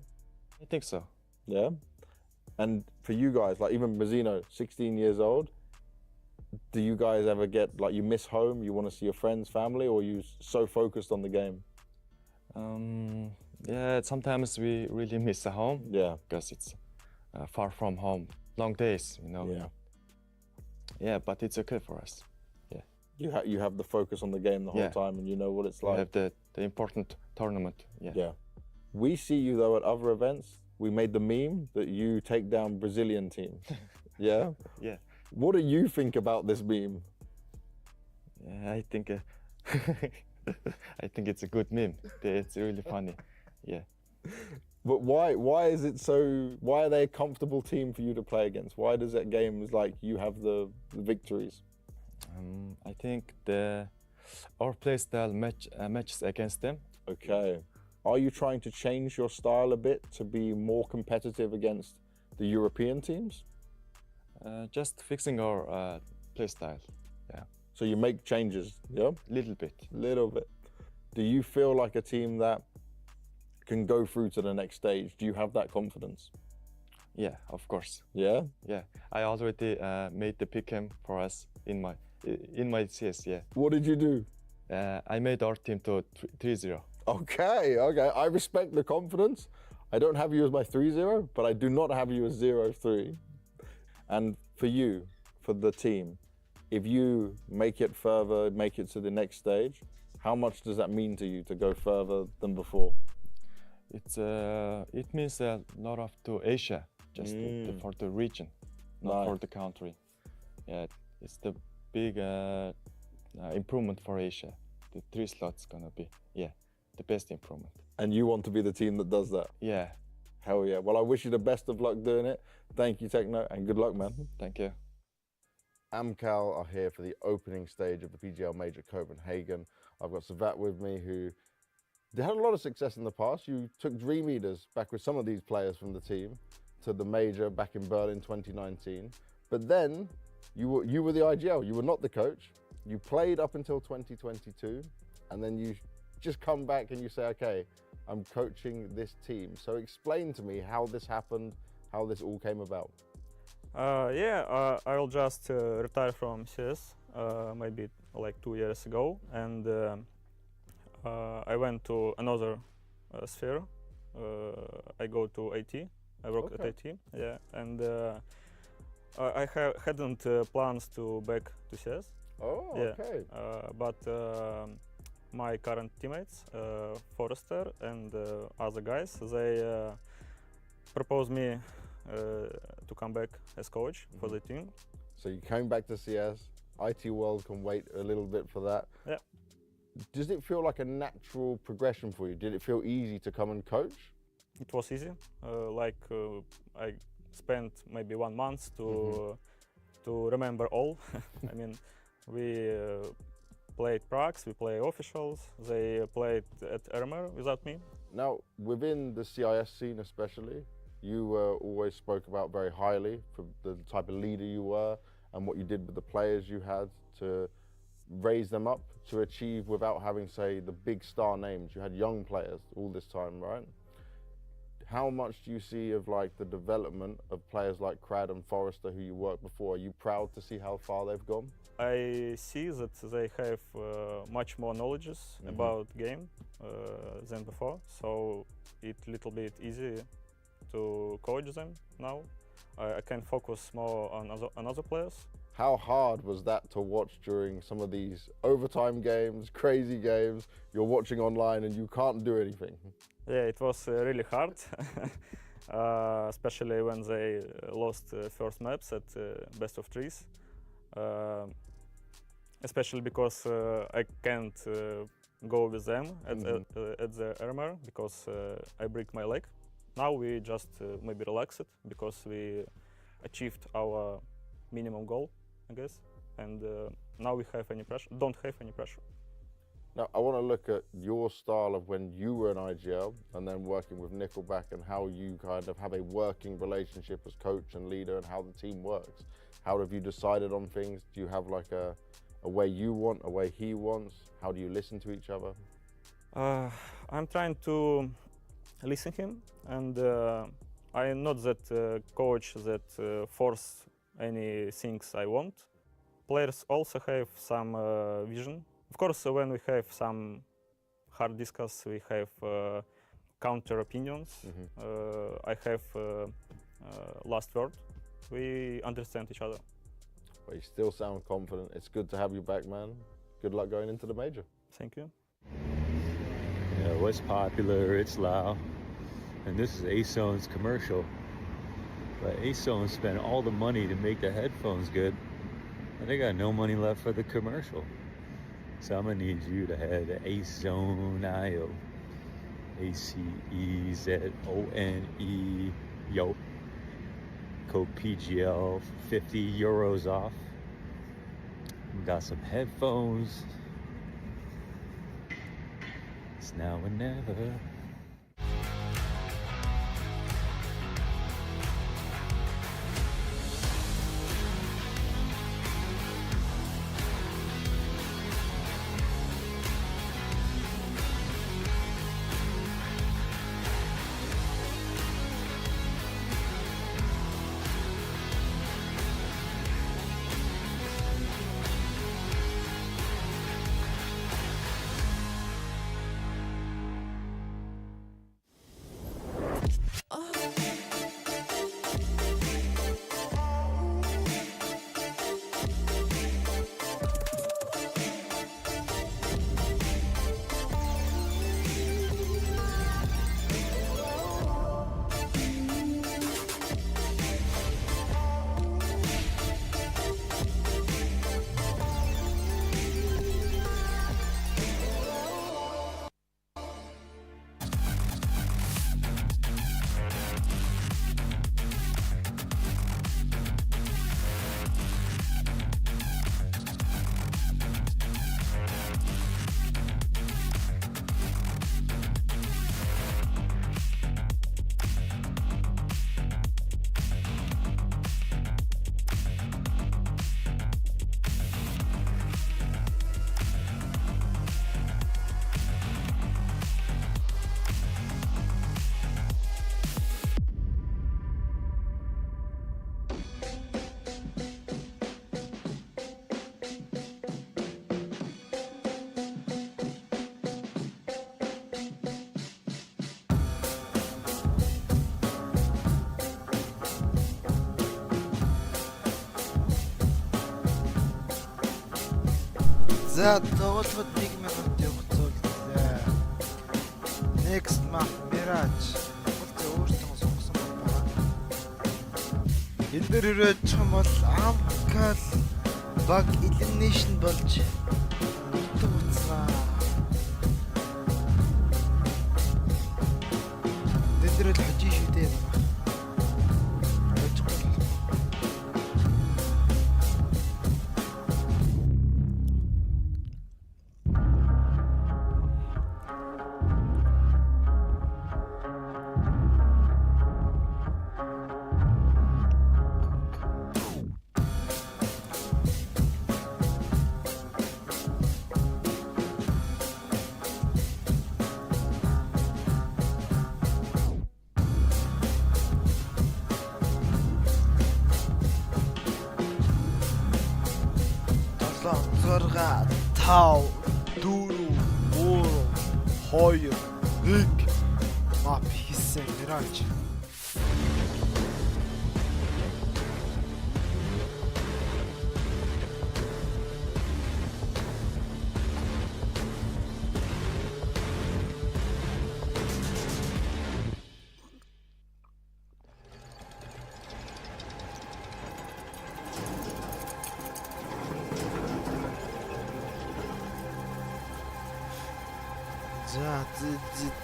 I think so. Yeah. And for you guys, like even Messino, 16 years old, do you guys ever get, like you miss home, you want to see your friends, family, or are you so focused on the game? Yeah, sometimes we really miss the home. Yeah. Because it's far from home. Long days, Yeah. Yeah, but it's okay for us. Yeah. You have the focus on the game the whole time and you know what it's like. We have the important tournament. Yeah. We see you though at other events. We made the meme that you take down Brazilian teams. Yeah? Yeah. What do you think about this meme? Yeah, I think I think it's a good meme. It's really funny. Yeah. But why is it so, why are they a comfortable team for you to play against? Why does that game like you have the victories? I think our play style matches against them. Okay. Are you trying to change your style a bit to be more competitive against the European teams? Just fixing our play style. Yeah. So you make changes, yeah? Little bit. Little bit. Do you feel like a team that can go through to the next stage? Do you have that confidence? Yeah, of course. Yeah? Yeah, I already made the pick'em for us in my CS. Yeah. What did you do? I made our team to 3-0. Okay. I respect the confidence. I don't have you as my 3-0, but I do not have you as 0-3. And for you, for the team, if you make it further, make it to the next stage, how much does that mean to you to go further than before? It means a lot of to Asia, just for the region, not for the country. Yeah, it's the big improvement for Asia. The 3 slots gonna be the best improvement. And you want to be the team that does that? Yeah. Hell yeah. Well, I wish you the best of luck doing it. Thank you, Techno, and good luck, man. Thank you. AMKAL are here for the opening stage of the PGL Major Copenhagen. I've got Savat with me, who they had a lot of success in the past. You took Dream Eaters back with some of these players from the team to the Major back in Berlin 2019. But then you were the IGL. You were not the coach. You played up until 2022, and then you just come back and you say, okay, I'm coaching this team. So explain to me how this happened, how this all came about. I will just retire from CS maybe like 2 years ago, and I went to another sphere. I go to IT. I work at IT. Yeah, and I hadn't plans to back to CS. Oh, yeah. Okay. But my current teammates, Forrester and other guys, they proposed me to come back as coach for the team. So you came back to CS. IT World can wait a little bit for that. Yeah. Does it feel like a natural progression for you? Did it feel easy to come and coach? It was easy. I spent maybe 1 month to remember all. I mean, we played pracs, we played officials. They played at Ermer without me. Now, within the CIS scene especially, you always spoke about very highly for the type of leader you were and what you did with the players you had to raise them up to achieve without having, say, the big star names. You had young players all this time, right? How much do you see of like the development of players like Crad and Forrester who you worked before? Are you proud to see how far they've gone? I see that they have much more knowledge about game than before, so it's a little bit easy to coach them now. I can focus more on other players. How hard was that to watch during some of these overtime games, crazy games? You're watching online and you can't do anything. Yeah, it was really hard, especially when they lost first maps at best of 3s. Especially because I can't go with them at the Ermer because I break my leg. Now we just maybe relax it because we achieved our minimum goal, I guess, and now we don't have any pressure. Now, I want to look at your style of when you were an IGL and then working with Nickelback and how you kind of have a working relationship as coach and leader and how the team works. How have you decided on things? Do you have like a way you want, a way he wants? How do you listen to each other? I'm trying to listen him, and I'm not that coach that force any things I want. Players also have some vision. Of course, when we have some hard discuss, we have counter opinions. I have last word. We understand each other. But you still sound confident. It's good to have you back, man. Good luck going into the major. Thank you. Yeah, what's popular, it's loud. And this is ASON's commercial. But ASON spent all the money to make the headphones good, and they got no money left for the commercial. So I'm gonna need you to head to ASON.io. ACEZONE, yo. Code PGL, 50 euros off. Got some headphones. It's now or never. За тоглоход 1 минут явууллаа. Next map Mirage. Монголд өөртөө сонгосон байна. Энэ дээр ирээд чам бол AMKAL баг elimination болж нутаг уцнаа. Энэ дээр л хожиж шүү дээ. Зорга тав дүүрүү өөр хоёр нэг мап хийсэн Mirage.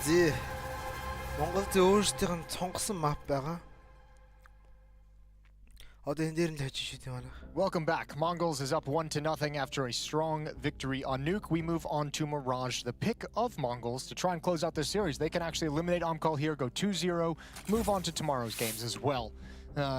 За Монголд өөрсдийнх нь сонгосон map байгаа. Одоо энэ дээр нь л хожиж шүү дээ манай. Welcome back. Mongolz is up 1-0 after a strong victory on Nuke. We move on to Mirage, the pick of Mongolz to try and close out this series. They can actually eliminate AMKAL here, go 2-0, move on to tomorrow's games as well.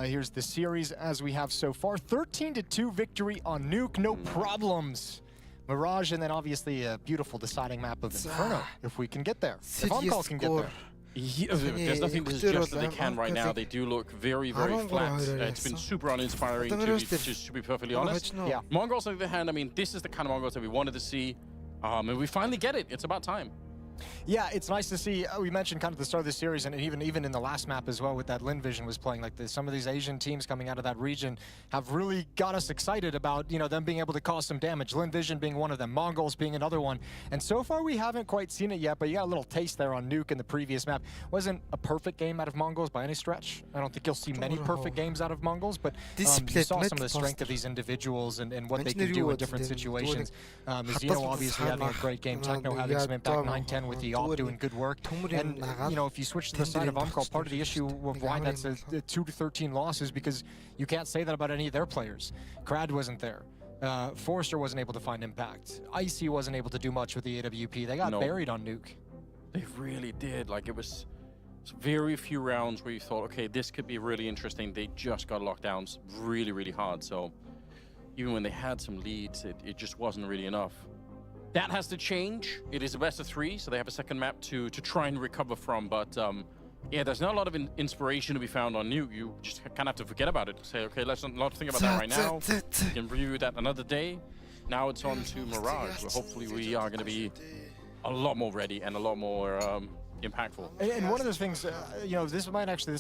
Here's the series as we have so far. 13-2 victory on Nuke, no problems. Mirage, and then obviously a beautiful deciding map of Inferno, if we can get there. If AMKAL can get there. Yeah, there's nothing to suggest that they can right now. They do look very, very flat. It's been super uninspiring, to be perfectly honest. Yeah. Mongolz, on the other hand, I mean, this is the kind of Mongolz that we wanted to see. And we finally get it. It's about time. Yeah, it's nice to see. We mentioned kind of the start of the series, and even in the last map as well, with that Lin Vision was playing like this. Some of these Asian teams coming out of that region have really got us excited about, you know, them being able to cause some damage. Lin Vision being one of them, Mongolz being another one, and so far we haven't quite seen it yet. But you got a little taste there on Nuke in the previous map. Wasn't a perfect game out of Mongolz by any stretch. I don't think you'll see many perfect games out of Mongolz, but you saw some of the strength of these individuals and what they can do in different situations. Zeno obviously having a great game. Techno having some impact. 9-10 with the doing good work, and you know, if you switch to the side of AMKAL, part of the issue of why that's a 2-13 loss is because you can't say that about any of their players. Krad wasn't there. Forrester wasn't able to find impact. Icy wasn't able to do much with the AWP. They got buried on Nuke. They really did. Like, it was very few rounds where you thought, okay, this could be really interesting. They just got locked down really, really hard. So even when they had some leads, it just wasn't really enough. That has to change. It is a best of 3, so they have a second map to try and recover from. But yeah, there's not a lot of inspiration to be found on Nuke. You just kind of have to forget about it. Say, okay, let's not think about that right now. We can review that another day. Now it's on to Mirage, where hopefully we are going to be a lot more ready and a lot more impactful. And one of the things, you know, this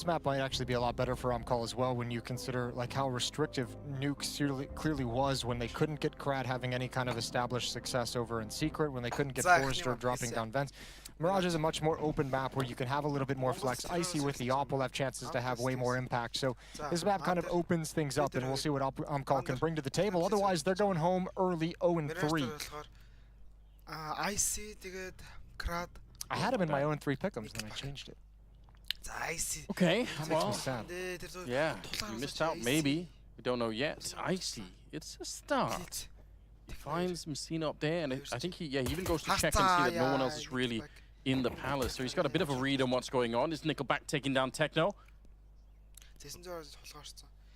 map might actually be a lot better for AMKAL as well when you consider like how restrictive Nuke clearly was when they couldn't get Krad having any kind of established success over in Secret, when they couldn't get Forrester dropping down vents. Mirage is a much more open map where you can have a little bit more flex. Icy with the AWP will have chances to have way more impact. So this map kind of opens things up, and we'll see what AMKAL can bring to the table. Otherwise, they're going home early 0-3. Icy, Krad. I had him in my own 3 pick'ems, then I changed it. Okay, that makes me sad. Yeah, you missed out, maybe. We don't know yet. Icy, it's a start. He finds Messina up there, and I think he even goes to check and see that no one else is really in the palace. So he's got a bit of a read on what's going on. Is Nickelback taking down Techno?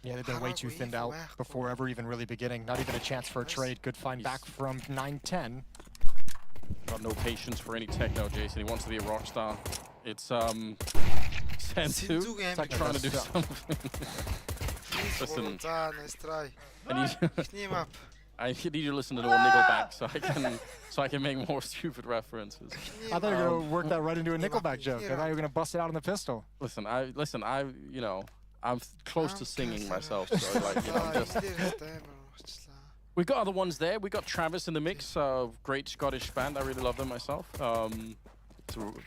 Yeah, they've been way too thinned out before ever even really beginning. Not even a chance for a trade. Good find back from 9-10. Got no patience for any Techno, Jason. He wants to be a rock star. It's Sensu trying to do something. Listen, I need you to listen to the Nickelback so I can make more stupid references. I thought you were gonna work that right into a Nickelback joke. I thought you were gonna bust it out on the pistol. Listen, you know, I'm close to singing myself, so like, you know, We got other ones there. We got Travis in the mix. Great Scottish band. I really love them myself. So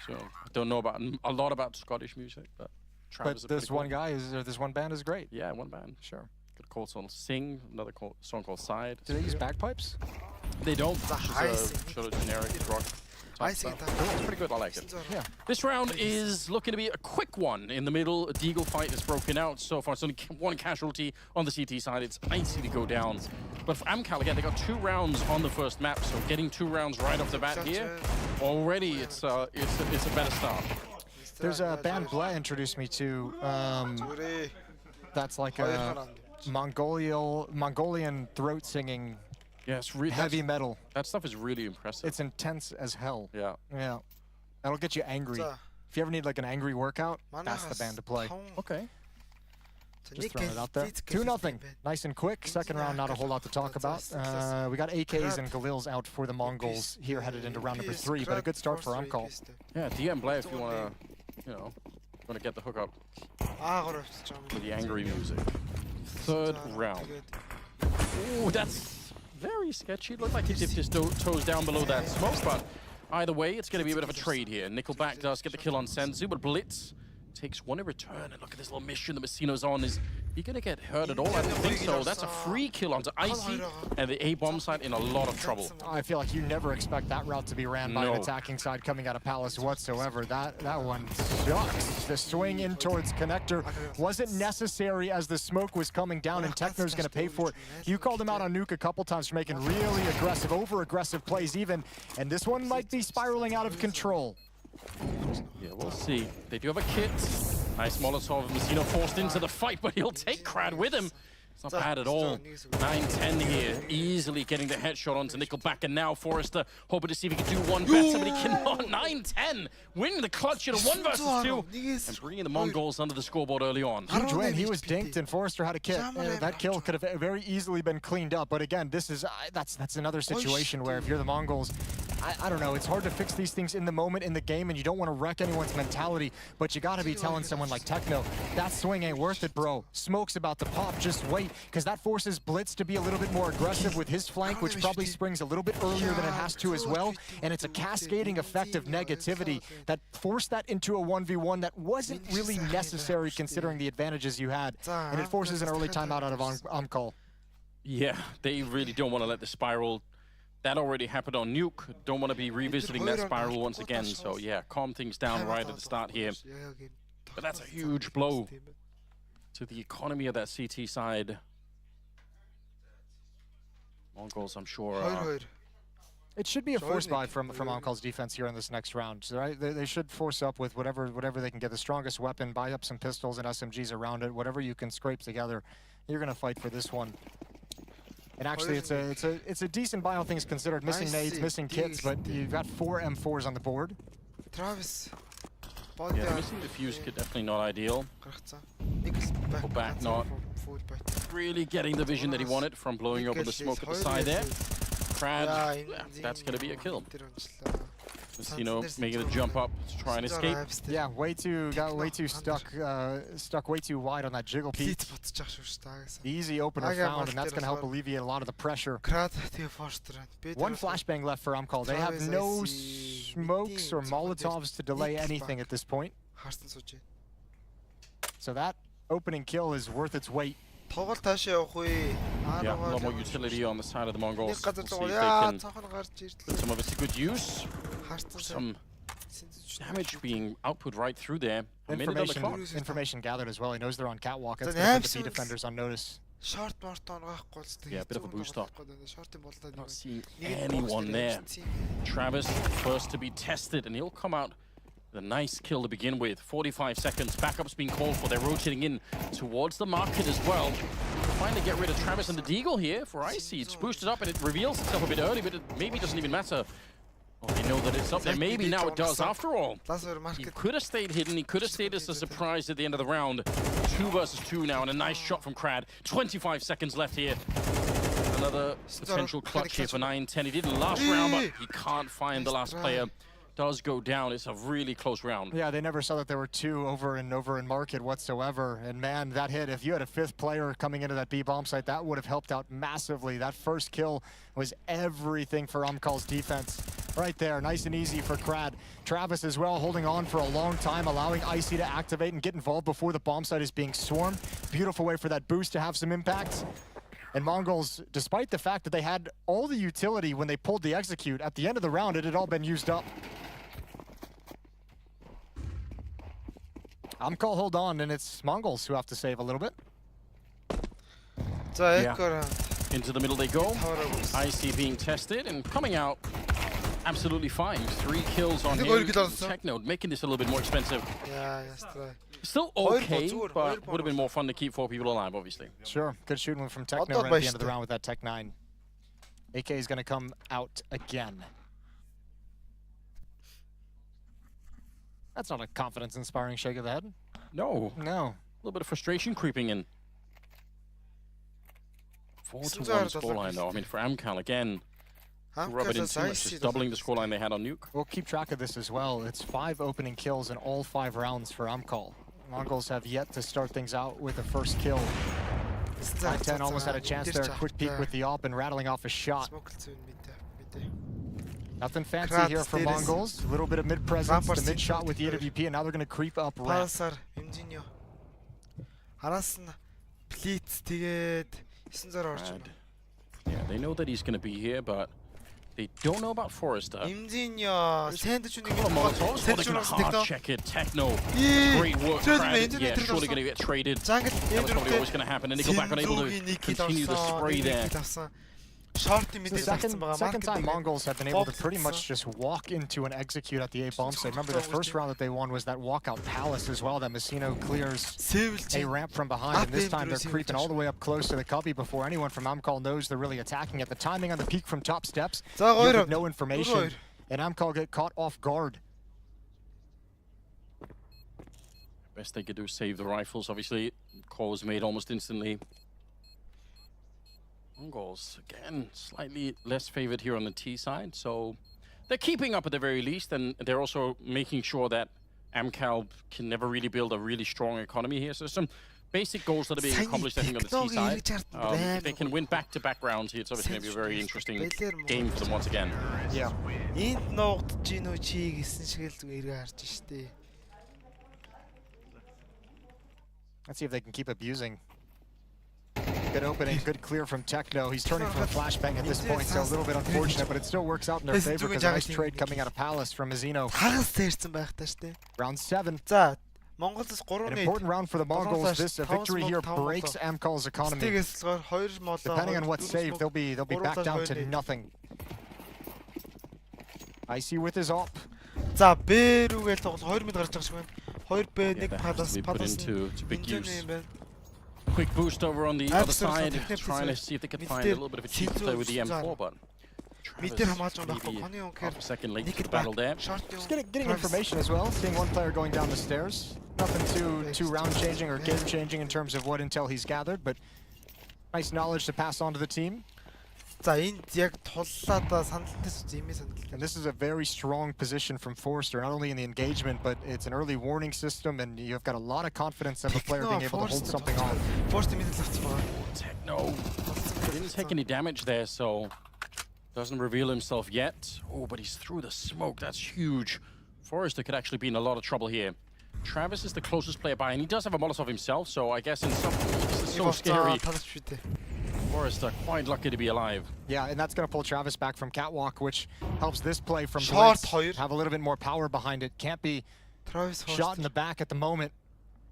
I don't know about a lot about Scottish music, but Travis. But this one guy is, or this one band is great. Yeah, one band. Sure. Got a called song Sing. Another song called Side. Do they use bagpipes? They don't. It's a sort of generic rock. I see Stuff. It's pretty good. I like it. Yeah. This round is looking to be a quick one. In the middle, a Deagle fight is broken out so far. It's only one casualty on the CT side. It's icy to go down. But for AMKAL, again, they got 2 rounds on the first map, so getting 2 rounds right off the bat here, already it's a better start. There's a band Bleh introduced me to. That's like a Mongolian throat singing. Yeah, it's really heavy metal. That stuff is really impressive. It's intense as hell. Yeah. Yeah. That'll get you angry. If you ever need like an angry workout, that's the band to play. Okay. Just throwing it out there. 2-0. Nice and quick. Second round, not a whole lot to talk about. We got AKs and Galils out for the Mongols here, headed into round number 3, but a good start for AMKAL. Yeah, DM Bleh if you want to, you know, want to get the hookup with the angry music. Third round. Ooh, that's very sketchy. Looked like he dipped his toes down below that smoke, but either way, it's going to be a bit of a trade here. Nickelback does get the kill on Senzu, but Blitz takes one in return. And look at this little mission that Messino's on. Is he going to get hurt at all? I don't think so. That's a free kill onto Icy, and the A-bomb side in a lot of trouble. I feel like you never expect that route to be ran by an attacking side coming out of Palace whatsoever. That one sucks. The swing in towards Connector wasn't necessary as the smoke was coming down, and Techno's going to pay for it. You called him out on Nuke a couple times for making really aggressive, over-aggressive plays even, and this one might be spiraling out of control. Yeah, we'll see. They do have a kit. Nice Molotov. Messino forced into the fight, but he'll take Krad with him. It's not bad at all. 9-10 here, easily getting the headshot onto Nickelback, and now Forrester hoping to see if he can do one better, but he cannot. 9-10, winning the clutch in a 1 versus 2, and bringing the Mongols under the scoreboard early on. Huge win. He was dinked, and Forrester had a kill. That kill could have very easily been cleaned up, but again, this is that's another situation where if you're the Mongols, I don't know, it's hard to fix these things in the moment in the game, and you don't want to wreck anyone's mentality, but you got to be telling someone like Techno, that swing ain't worth it, bro. Smoke's about to pop, just wait, because that forces Blitz to be a little bit more aggressive with his flank, which probably springs a little bit earlier than it has to as well, and it's a cascading effect of negativity that forced that into a 1v1 that wasn't really necessary considering the advantages you had, and it forces an early timeout out of AMKAL. Yeah, they really don't want to let the spiral. That already happened on Nuke. Don't want to be revisiting that spiral once again. So yeah, calm things down right at the start here. But that's a huge blow to the economy of that CT side. Mongols, I'm sure. It should be a force buy from AMKAL's defense here in this next round, right? They should force up with whatever they can get. The strongest weapon, buy up some pistols and SMGs around it. Whatever you can scrape together, you're gonna fight for this one. And actually, it's a decent buy, all things considered. Missing nades, missing kits, but you've got 4 M4s on the board. Travis. Yeah, missing the fuse kit definitely not ideal. Go back, not really getting the vision that he wanted from blowing open the smoke at the side there. Krad, yeah, that's going to be a kill. Messino making a jump up to try and escape. Yeah, got way too stuck way too wide on that jiggle piece. Easy opener found, and that's going to help alleviate a lot of the pressure. One flashbang left for AMKAL. They have no smokes or Molotovs to delay anything at this point. So that opening kill is worth its weight. Yeah, a lot more utility on the side of the Mongols. We'll see if they can put some of it to good use. Some damage being output right through there. Information gathered as well. He knows they're on catwalk. It's going to put the B defenders on notice. Yeah, a bit of a boost up. Not seeing anyone there. Travis first to be tested, and he'll come out with a nice kill to begin with. 45 seconds. Backup's being called for. They're rotating in towards the market as well. Trying to get rid of Travis and the Deagle here for Icy. It's boosted up and it reveals itself a bit early, but it maybe doesn't even matter. Oh, they know that it's up there. Maybe now it does after all. He could have stayed hidden. He could have stayed as a surprise at the end of the round. 2 versus 2 now, and a nice shot from Krad. 25 seconds left here. Another potential clutch here for 9-10. He did the last round, but he can't find the last player. does go down, it's a really close round. Yeah, they never saw that there were two over in market whatsoever. And man, that hit, if you had a fifth player coming into that B bomb site, that would have helped out massively. That first kill was everything for AMKAL's defense. Right there, nice and easy for Krad. Travis as well, holding on for a long time, allowing Icy to activate and get involved before the bomb site is being swarmed. Beautiful way for that boost to have some impact. And Mongolz, despite the fact that they had all the utility when they pulled the execute, at the end of the round, it had all been used up. AMKAL hold on, and it's Mongolz who have to save a little bit. Yeah. Into the middle they go. Icy being tested and coming out absolutely fine. 3 kills on him. Techno making this a little bit more expensive. Still okay, but would have been more fun to keep 4 people alive, obviously. Sure, good shooting from Techno right at the end of the round with that Tech 9. AK is going to come out again. That's not a confidence-inspiring shake of the head. No. No. A little bit of frustration creeping in. 4-1 scoreline, though. I mean, for AMKAL, again, rub it in too much, just doubling the scoreline they had on Nuke. We'll keep track of this as well. It's 5 opening kills in all 5 rounds for AMKAL. Mongols have yet to start things out with a first kill. 10 almost had a chance there, a quick peek with the AWP and rattling off a shot. Nothing fancy here for Mongols. A little bit of mid-presence, the mid-shot with the AWP, and now they're going to creep up ramp. Yeah, they know that he's going to be here, but they don't know about Forrester. Check it, Techno. Great work, Krad. Yeah, surely going to get traded. That was probably always going to happen, and Nickelback unable to continue the spray there. The second time Mongols have been able to pretty much just walk into an execute at the A bomb site. Remember the first round that they won was that walkout palace as well, that Messino clears a ramp from behind, and this time they're creeping all the way up close to the cubby before anyone from AMKAL knows they're really attacking it. The timing on the peak from top steps, you have no information, and AMKAL get caught off guard. Best they could do is save the rifles. Obviously, call was made almost instantly. Mongolz, again, slightly less favored here on the T side, so they're keeping up at the very least, and they're also making sure that AMKAL can never really build a really strong economy here. So some basic goals that are being accomplished, I think, on the T side. If they can win back-to-back rounds here, it's obviously going to be a very interesting game for them once again. Yeah. Let's see if they can keep abusing. Good opening, good clear from Techno. He's turning for a flashbang at this point, so a little bit unfortunate, but it still works out in their favor because a nice trade coming out of Palace from Messino. Round 7. An important round for the Mongols. This victory here breaks AMKAL's economy. Depending on what's saved, they'll be back down to nothing. Icy with his AWP. Yeah, put into big use. Quick boost over on the other side, trying to see if they can find a little bit of a cheat play with the M4, but Travis maybe half a second late to the battle there. Just getting information as well, seeing one player going down the stairs. Nothing too round changing or game changing in terms of what intel he's gathered, but nice knowledge to pass on to the team. And this is a very strong position from Forrester, not only in the engagement, but it's an early warning system, and you've got a lot of confidence of a player being able to hold something on. Techno didn't take any damage there, so doesn't reveal himself yet. Oh, but he's through the smoke. That's huge. Forrester could actually be in a lot of trouble here. Travis is the closest player by, and he does have a Molotov himself, so I guess in some ways this is so scary. Forrester quite lucky to be alive. Yeah, and that's going to pull Travis back from Catwalk, which helps this play from Blitz have a little bit more power behind it. Can't be shot in the back at the moment.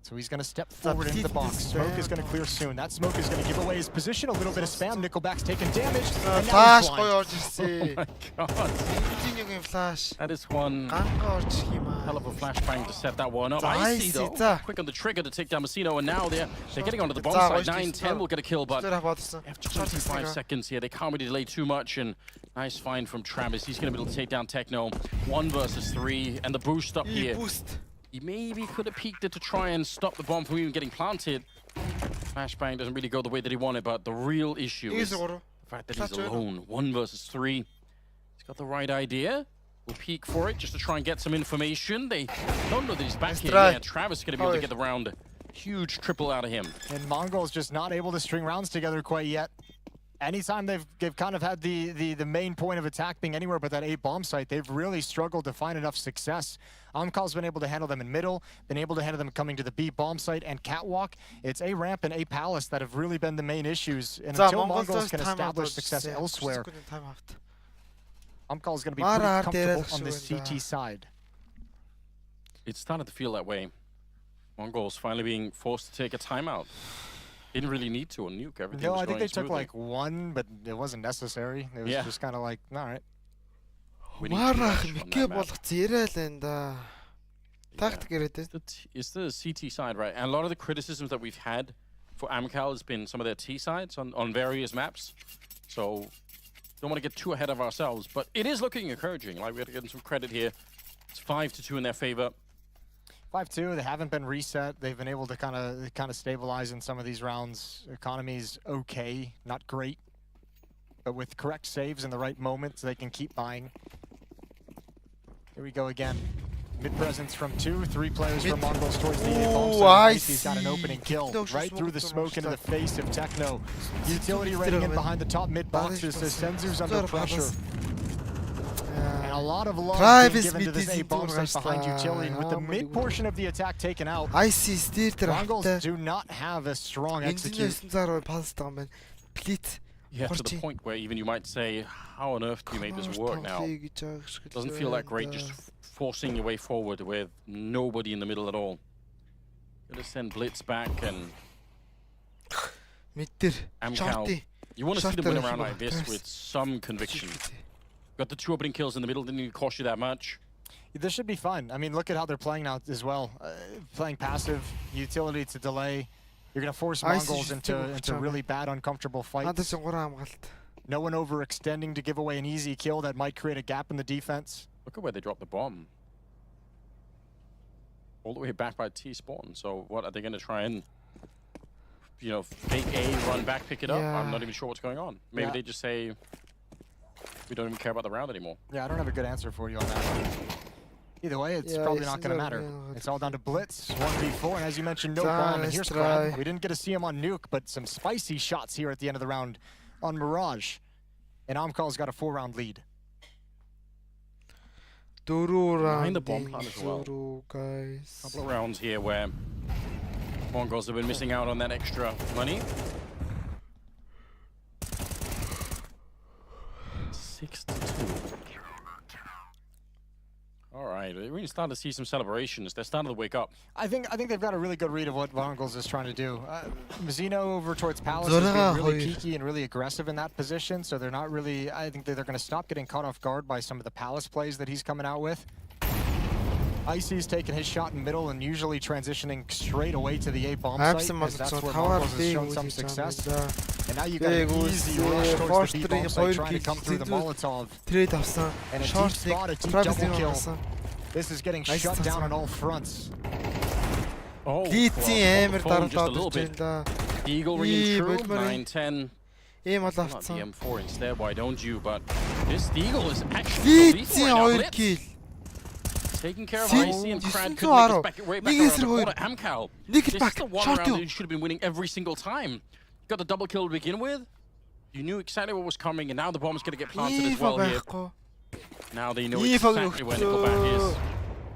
So he's going to step forward into the box. Smoke is going to clear soon. That smoke is going to give away his position. A little bit of spam. Nickelback's taking damage. And now he's blind. Oh my god. That is one hell of a flashbang to set that one up. Icy though, quick on the trigger to take down Messino, and now they're getting onto the bomb side. 9-10 will get a kill, but after 25 seconds here, they can't really delay too much, and nice find from Travis. He's going to be able to take down Techno. 1 versus 3, and the boost up here. He maybe could have peeked it to try and stop the bomb from even getting planted. Flashbang doesn't really go the way that he wanted, but the real issue is the fact that he's alone. 1 versus 3. He's got the right idea. will peek for it just to try and get some information. They don't know that he's back Nice here. try. Yeah, Travis is going to be able to get the round. Huge triple out of him. And Mongolz just not able to string rounds together quite yet. Anytime they've kind of had the main point of attack being anywhere but that A bomb site, they've really struggled to find enough success. AMKAL's been able to handle them in middle, been able to handle them coming to the B bomb site and catwalk. It's A ramp and A palace that have really been the main issues. And until Mongolz can establish success elsewhere, AMKAL's going to be pretty comfortable on the CT side. It started to feel that way. Mongolz finally being forced to take a timeout. Didn't really need to on nuke. Everything No, was I think going they took smoothly. like one, but it wasn't necessary. It was just kind of like, all right. We need too much on that map. It's the CT side, right? And a lot of the criticisms that we've had for AMKAL has been some of their T sides on various maps. So don't want to get too ahead of ourselves, but it is looking encouraging. Like, we got to give them some credit here. It's 5-2 in their favor. 5-2, they haven't been reset. They've been able to kind of stabilize in some of these rounds. Economy's okay, not great, but with correct saves in the right moments, they can keep buying. Here we go again. Mid presence from 2, 3 players from Mongolz towards the bomb site. He's got an opening kill right through the smoke into the face of Techno. Utility rating in behind the top mid boxes says Senzu's under pressure. And a lot of love being given to this A bomb site behind Utility. With the mid portion of the attack taken out, Mongolz do not have a strong execute. Yeah, to the point where even you might say, how on earth do you make this work now? Doesn't feel that great just forcing your way forward with nobody in the middle at all. Gonna send Blitz back and AMKAL. You want to see them win around like this with some conviction. Got the 2 opening kills in the middle, didn't even cost you that much. This should be fun. I mean, look at how they're playing now as well. Playing passive, utility to delay. You're going to force Mongolz into really bad, uncomfortable fights. No one overextending to give away an easy kill that might create a gap in the defense. Look at where they dropped the bomb. All the way back by T-spawn. So what, are they going to try and, you know, fake A, run back, pick it up? I'm not even sure what's going on. Maybe they just say, we don't even care about the round anymore. Yeah, I don't have a good answer for you on that. Either way, it's probably not going to matter. It's all down to Blitz, 1v4, and as you mentioned, no bomb, and here's Crab. We didn't get to see him on Nuke, but some spicy shots here at the end of the round on Mirage. And AMKAL's got a 4-round lead. Behind the bomb plant as well. Couple of rounds here where Mongolz have been missing out on that extra money. 6-2. All right, we're really starting to see some celebrations. They're starting to wake up. I think they've got a really good read of what Mongolz is trying to do. Mazzino over towards Palace is being really peaky and really aggressive in that position, so they're not really. I think they're going to stop getting caught off guard by some of the Palace plays that he's coming out with. Icy's taking his shot in middle and usually transitioning straight away to the A bomb site, as that's where Mongolz has shown some success. And now you got an easy rush towards the B bomb site, trying to come through the Molotov. And a deep spot, a deep double kill. This is getting shut down on all fronts. Oh, just a little bit. Eagle ringing true, 9-10. Not the M4 instead, why don't you? But this Eagle is actually Blitz. Taking care of Icy, and Crad could make us back right back around the corner. AMKAL. This is the one round that you should have been winning every single time. Got the double kill to begin with. You knew exactly what was coming, and now the bomb's going to get planted as well here. Now they know exactly where Nickelback is.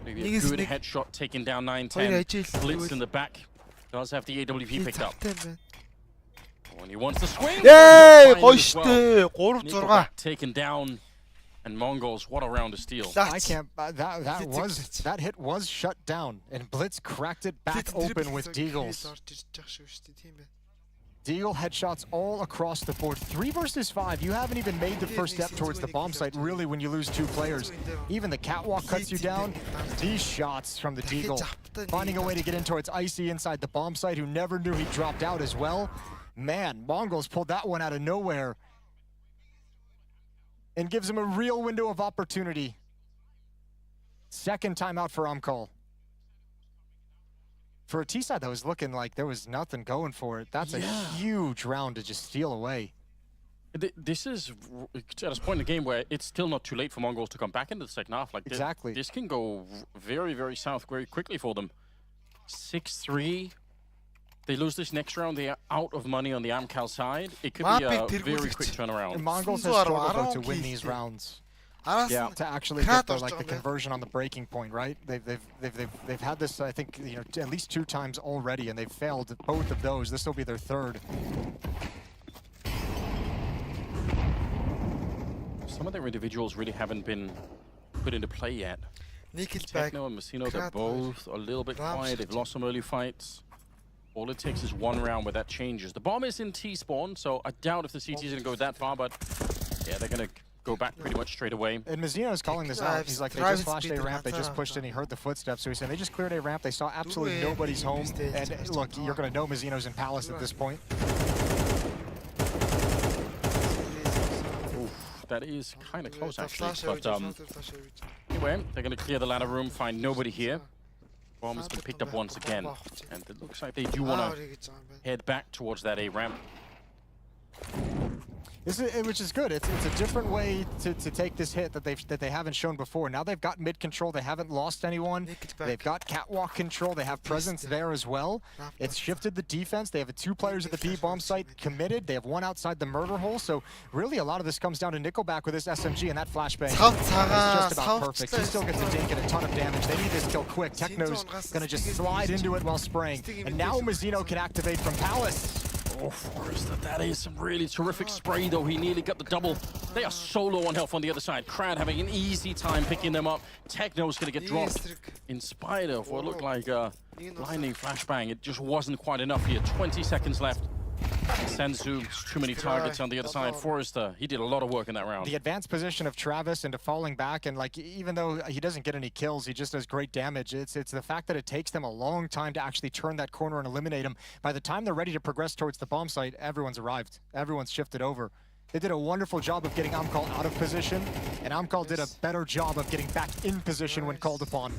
Maybe a good headshot taking down 9-10. Blitz in the back. Does have the AWP picked up. When he wants to swing. Nickelback taken down. And Mongolz, what a round to steal. I can't. That hit was shut down, and Blitz cracked it back open with Deagles. Deagle headshots all across the board. 3 versus 5. You haven't even made the first step towards the bomb site, really, when you lose 2 players. Even the catwalk cuts you down. These shots from the Deagle. Finding a way to get in towards Icy inside the bomb site, who never knew he dropped out as well. Man, Mongolz pulled that one out of nowhere. And gives him a real window of opportunity. Second timeout for AMKAL. For a T-side that was looking like there was nothing going for it, that's a huge round to just steal away. This is at a point in the game where it's still not too late for Mongolz to come back into the second half. Like exactly. This can go very, very south very quickly for them. 6-3. They lose this next round. They are out of money on the AMKAL side. It could be a very quick turnaround. And Mongolz has struggled though, to win these rounds. Yeah, to actually get the conversion on the breaking point, right? They've had this, I think, you know, at least 2 times already, and they've failed both of those. This will be their 3rd. Some of their individuals really haven't been put into play yet. Techno and Messino, they're both a little bit quiet. They've lost some early fights. All it takes is 1 round where that changes. The bomb is in T-spawn, so I doubt if the CT is going to go that far, but yeah, they're going to go back pretty much straight away. And Messino is calling this out. He's like, they just flashed a ramp, they just pushed in, he heard the footsteps. So he said, they just cleared a ramp, they saw absolutely nobody's home. And look, you're going to know Messino's in Palace at this point. That is kind of close, actually. But anyway, they're going to clear the ladder room, find nobody here. Bomb has been picked up once again. And it looks like they do want to head back towards that A ramp. Which is good. It's a different way to take this hit that they haven't shown before. Now they've got mid control. They haven't lost anyone. They've got catwalk control. They have presence there as well. It's shifted the defense. They have 2 players at the B bomb site committed. They have 1 outside the murder hole. So really, a lot of this comes down to Nickelback with this SMG and that flashbang. It's just about perfect. He still gets a dink and a ton of damage. They need this kill quick. Techno's gonna just slide into it while spraying. And now Messino can activate from Palace. Oh, Forrester, that is some really terrific spray, though. He nearly got the double. They are so low on health on the other side. Crad having an easy time picking them up. Techno's going to get dropped. In spite of what looked like a blinding flashbang, it just wasn't quite enough here. 20 seconds left. Senzu, too many targets on the other side. Forrester, he did a lot of work in that round. The advanced position of Travis into falling back, and like even though he doesn't get any kills, he just does great damage. It's the fact that it takes them a long time to actually turn that corner and eliminate him. By the time they're ready to progress towards the bomb site, everyone's arrived. Everyone's shifted over. They did a wonderful job of getting AMKAL out of position, and AMKAL did a better job of getting back in position when called upon.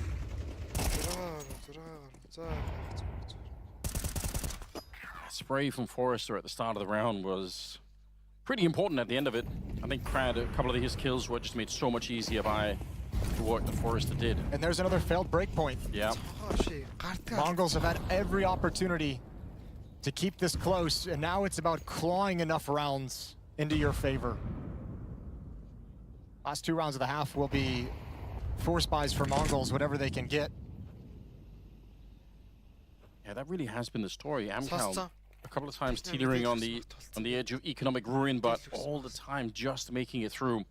Spray from Forrester at the start of the round was pretty important at the end of it. I think Crad, a couple of his kills were just made so much easier by the work that Forrester did. And there's another failed breakpoint. Yeah. Mongolz have had every opportunity to keep this close, and now it's about clawing enough rounds into your favor. Last 2 rounds of the half will be force buys for Mongolz, whatever they can get. Yeah, that really has been the story. AMKAL a couple of times teetering on the edge of economic ruin, but all the time just making it through.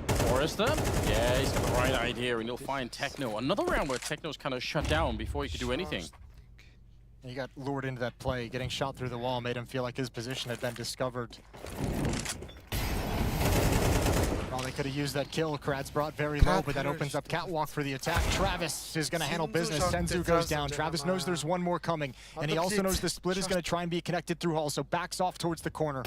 Forrester, yeah, he's got the right idea, and he'll find Techno. Another round where Techno's kind of shut down before he could do anything. He got lured into that play. Getting shot through the wall made him feel like his position had been discovered. Well, they could have used that kill. Krad's brought very low, but that opens up catwalk for the attack. Travis is going to handle business. Senzu goes down. Travis knows there's one more coming, and he also knows the split is going to try and be connected through hall, so backs off towards the corner.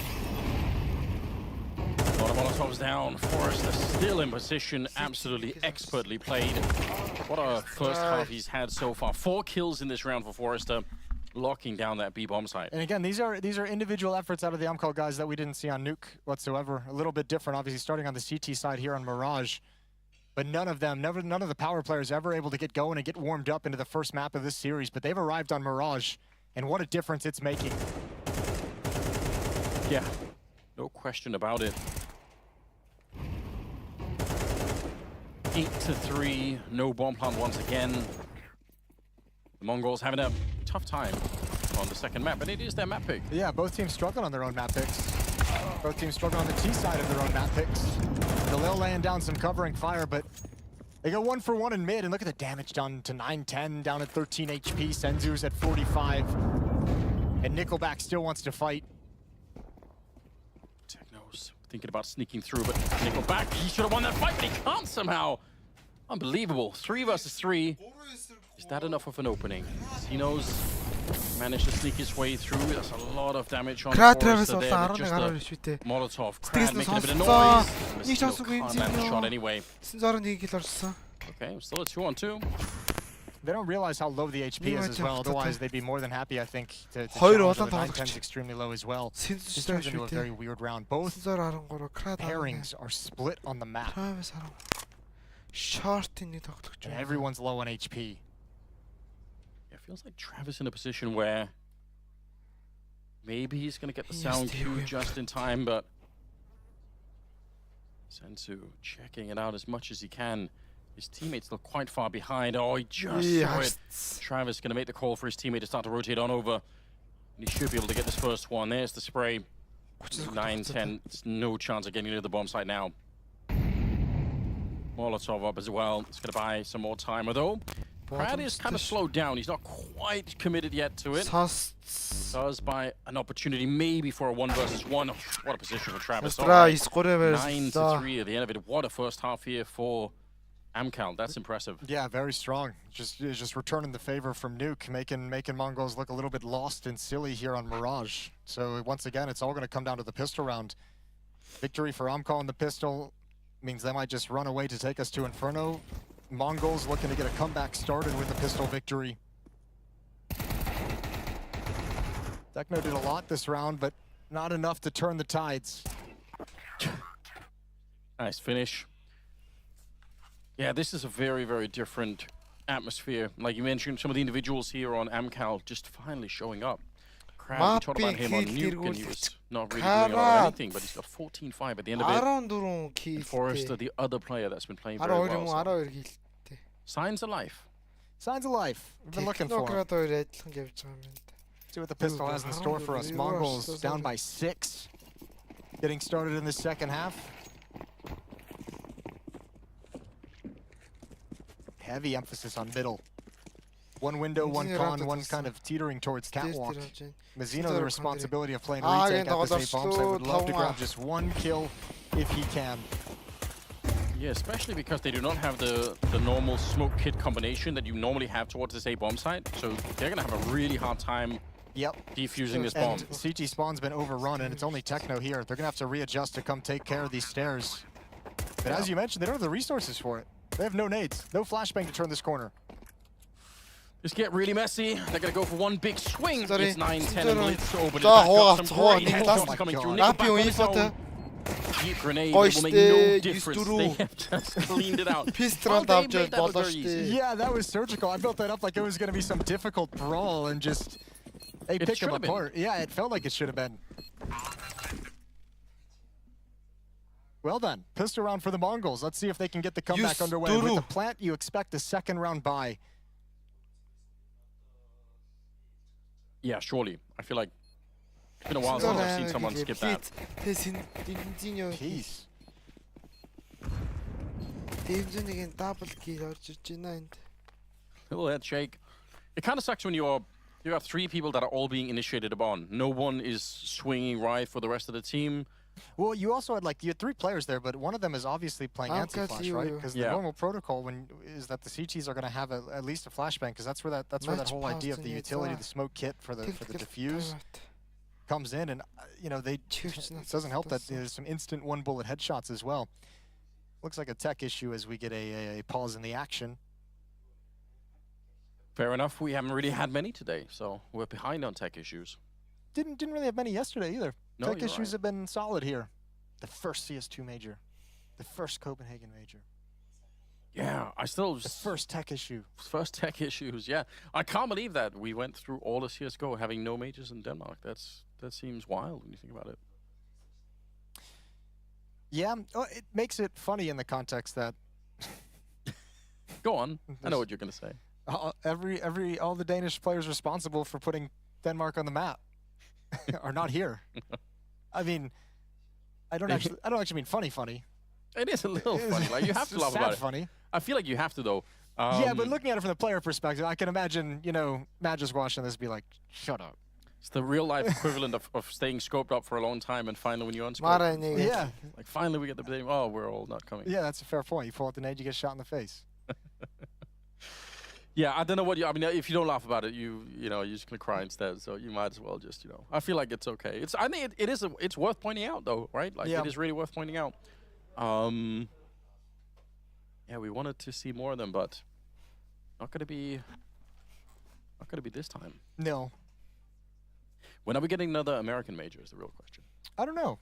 A lot of Molotovs down. Forrester still in position. Absolutely expertly played. What a first half he's had so far. 4 kills in this round for Forrester, locking down that B-bomb site. And again, these are individual efforts out of the AMKAL guys that we didn't see on Nuke whatsoever. A little bit different, obviously, starting on the CT side here on Mirage. But none of the power players ever able to get going and get warmed up into the first map of this series. But they've arrived on Mirage, and what a difference it's making. Yeah, no question about it. 8-3, no bomb plant once again. The Mongolz having a tough time on the second map, but it is their map pick. Yeah, both teams struggling on their own map picks. Both teams struggling on the T side of their own map picks. Galil laying down some covering fire, but they go 1 for 1 in mid, and look at the damage down to 910, down at 13 HP. Senzu's at 45, and Nickelback still wants to fight. Techno's thinking about sneaking through, but Nickelback, he should have won that fight, but he can't somehow. Unbelievable. 3 versus 3. Is that enough of an opening? He knows managed to sneak his way through. That's a lot of damage on Forrester there, but just a Molotov. Crad making a bit of noise. Messino can't land the shot anyway. Okay, still a 2-on-2. They don't realize how low the HP is as well. Otherwise, they'd be more than happy, I think, to Хоёр challenge. The улаан 910 is extremely low as well. This Синс turns into a very weird round. Both pairings are split on the map. Travis short-ийн нэг тоглогч. And everyone's low on HP. It feels like Travis in a position where maybe he's going to get the sound cue just in time, but Sensu checking it out as much as he can. His teammate's still quite far behind. Oh, he just saw it. Travis going to make the call for his teammate to start to rotate on over. And he should be able to get this first one. There's the spray. 9-10. There's no chance of getting into the bomb site now. Molotov up as well. It's going to buy some more time, although Brad is kind of slowed down. He's not quite committed yet to it. Does buy an opportunity maybe for a 1 versus 1. What a position for Travis. 9-3 at the end of it. What a first half here for AMKAL. That's impressive. Yeah, very strong. Just returning the favor from Nuke, making Mongolz look a little bit lost and silly here on Mirage. So once again, it's all going to come down to the pistol round. Victory for AMKAL in the pistol means they might just run away to take us to Inferno. Mongolz looking to get a comeback started with the pistol victory. Techno did a lot this round, but not enough to turn the tides. Nice finish. Yeah, this is a very, very different atmosphere. Like you mentioned, some of the individuals here on AMKAL just finally showing up. Crab, we talked about him on Nuke, and he was not really doing a lot of anything, but he's got 14-5 at the end of it. And Forrester, the other player that's been playing very well. So. Signs of life. Signs of life. We've been looking for him. See what the pistol has in store for us. Mongolz down by 6. Getting started in the second half. Heavy emphasis on middle. One window, one con, one kind of teetering towards catwalk. Mazzino the responsibility of playing retake at this A bomb site. Would love to grab just 1 kill if he can. Yeah, especially because they do not have the normal smoke kit combination that you normally have towards this A bomb site. So they're going to have a really hard time defusing this bomb. And CT spawn's been overrun, and it's only Techno here. They're going to have to readjust to come take care of these stairs. But as you mentioned, they don't have the resources for it. They have no nades, no flashbang to turn this corner. Just get really messy. They're going to go for one big swing. It's 9-10 and Blitz open it back up. Some great headshots coming through. Deep grenade will make no difference. They have just cleaned it out. Yeah, that was surgical. I built that up like it was going to be some difficult brawl and just... They picked them apart. Yeah, it felt like it should have been. Well done. Pistol round for the Mongolz. Let's see if they can get the comeback underway. With the plant, you expect a second round bye. Yeah, surely. I feel like it's been a while since I've seen someone skip that. Peace. Little head shake. It kind of sucks when you have 3 people that are all being initiated upon. No one is swinging right for the rest of the team. Well, you also had you had 3 players there, but one of them is obviously playing anti-flash, right? Because the normal protocol is that the CTs are going to have at least a flashbang, because that's where that whole idea of the utility, the smoke kit for the defuse comes in, and it doesn't help that there's some instant 1-bullet headshots as well. Looks like a tech issue as we get a pause in the action. Fair enough. We haven't really had many today, so we're behind on tech issues. Didn't really have many yesterday either. No, tech issues have been solid here. The first CS2 major. The first Copenhagen major. Yeah, I still... The first tech issue. First tech issues, yeah. I can't believe that we went through all of CSGO having no majors in Denmark. That seems wild when you think about it. Yeah, it makes it funny in the context that... Go on. I know what you're going to say. All the Danish players responsible for putting Denmark on the map are not here. I mean, I don't actually mean funny. It is a little funny. Like, you have to laugh about it. Funny. I feel like you have to, though. Yeah, but looking at it from the player perspective, I can imagine, Matt just watching this be like, shut up. It's the real-life equivalent of staying scoped up for a long time, and finally when you unscope, yeah. Like, finally we get the thing, oh, we're all not coming. Yeah, that's a fair point. You pull out the nade, you get shot in the face. Yeah, I don't know what I mean, if you don't laugh about it, you're just gonna cry instead. So you might as well just, I feel like it's okay. I think it's worth pointing out though, right? Like it is really worth pointing out. Yeah, we wanted to see more of them, but Not gonna be this time. No. When are we getting another American major is the real question. I don't know.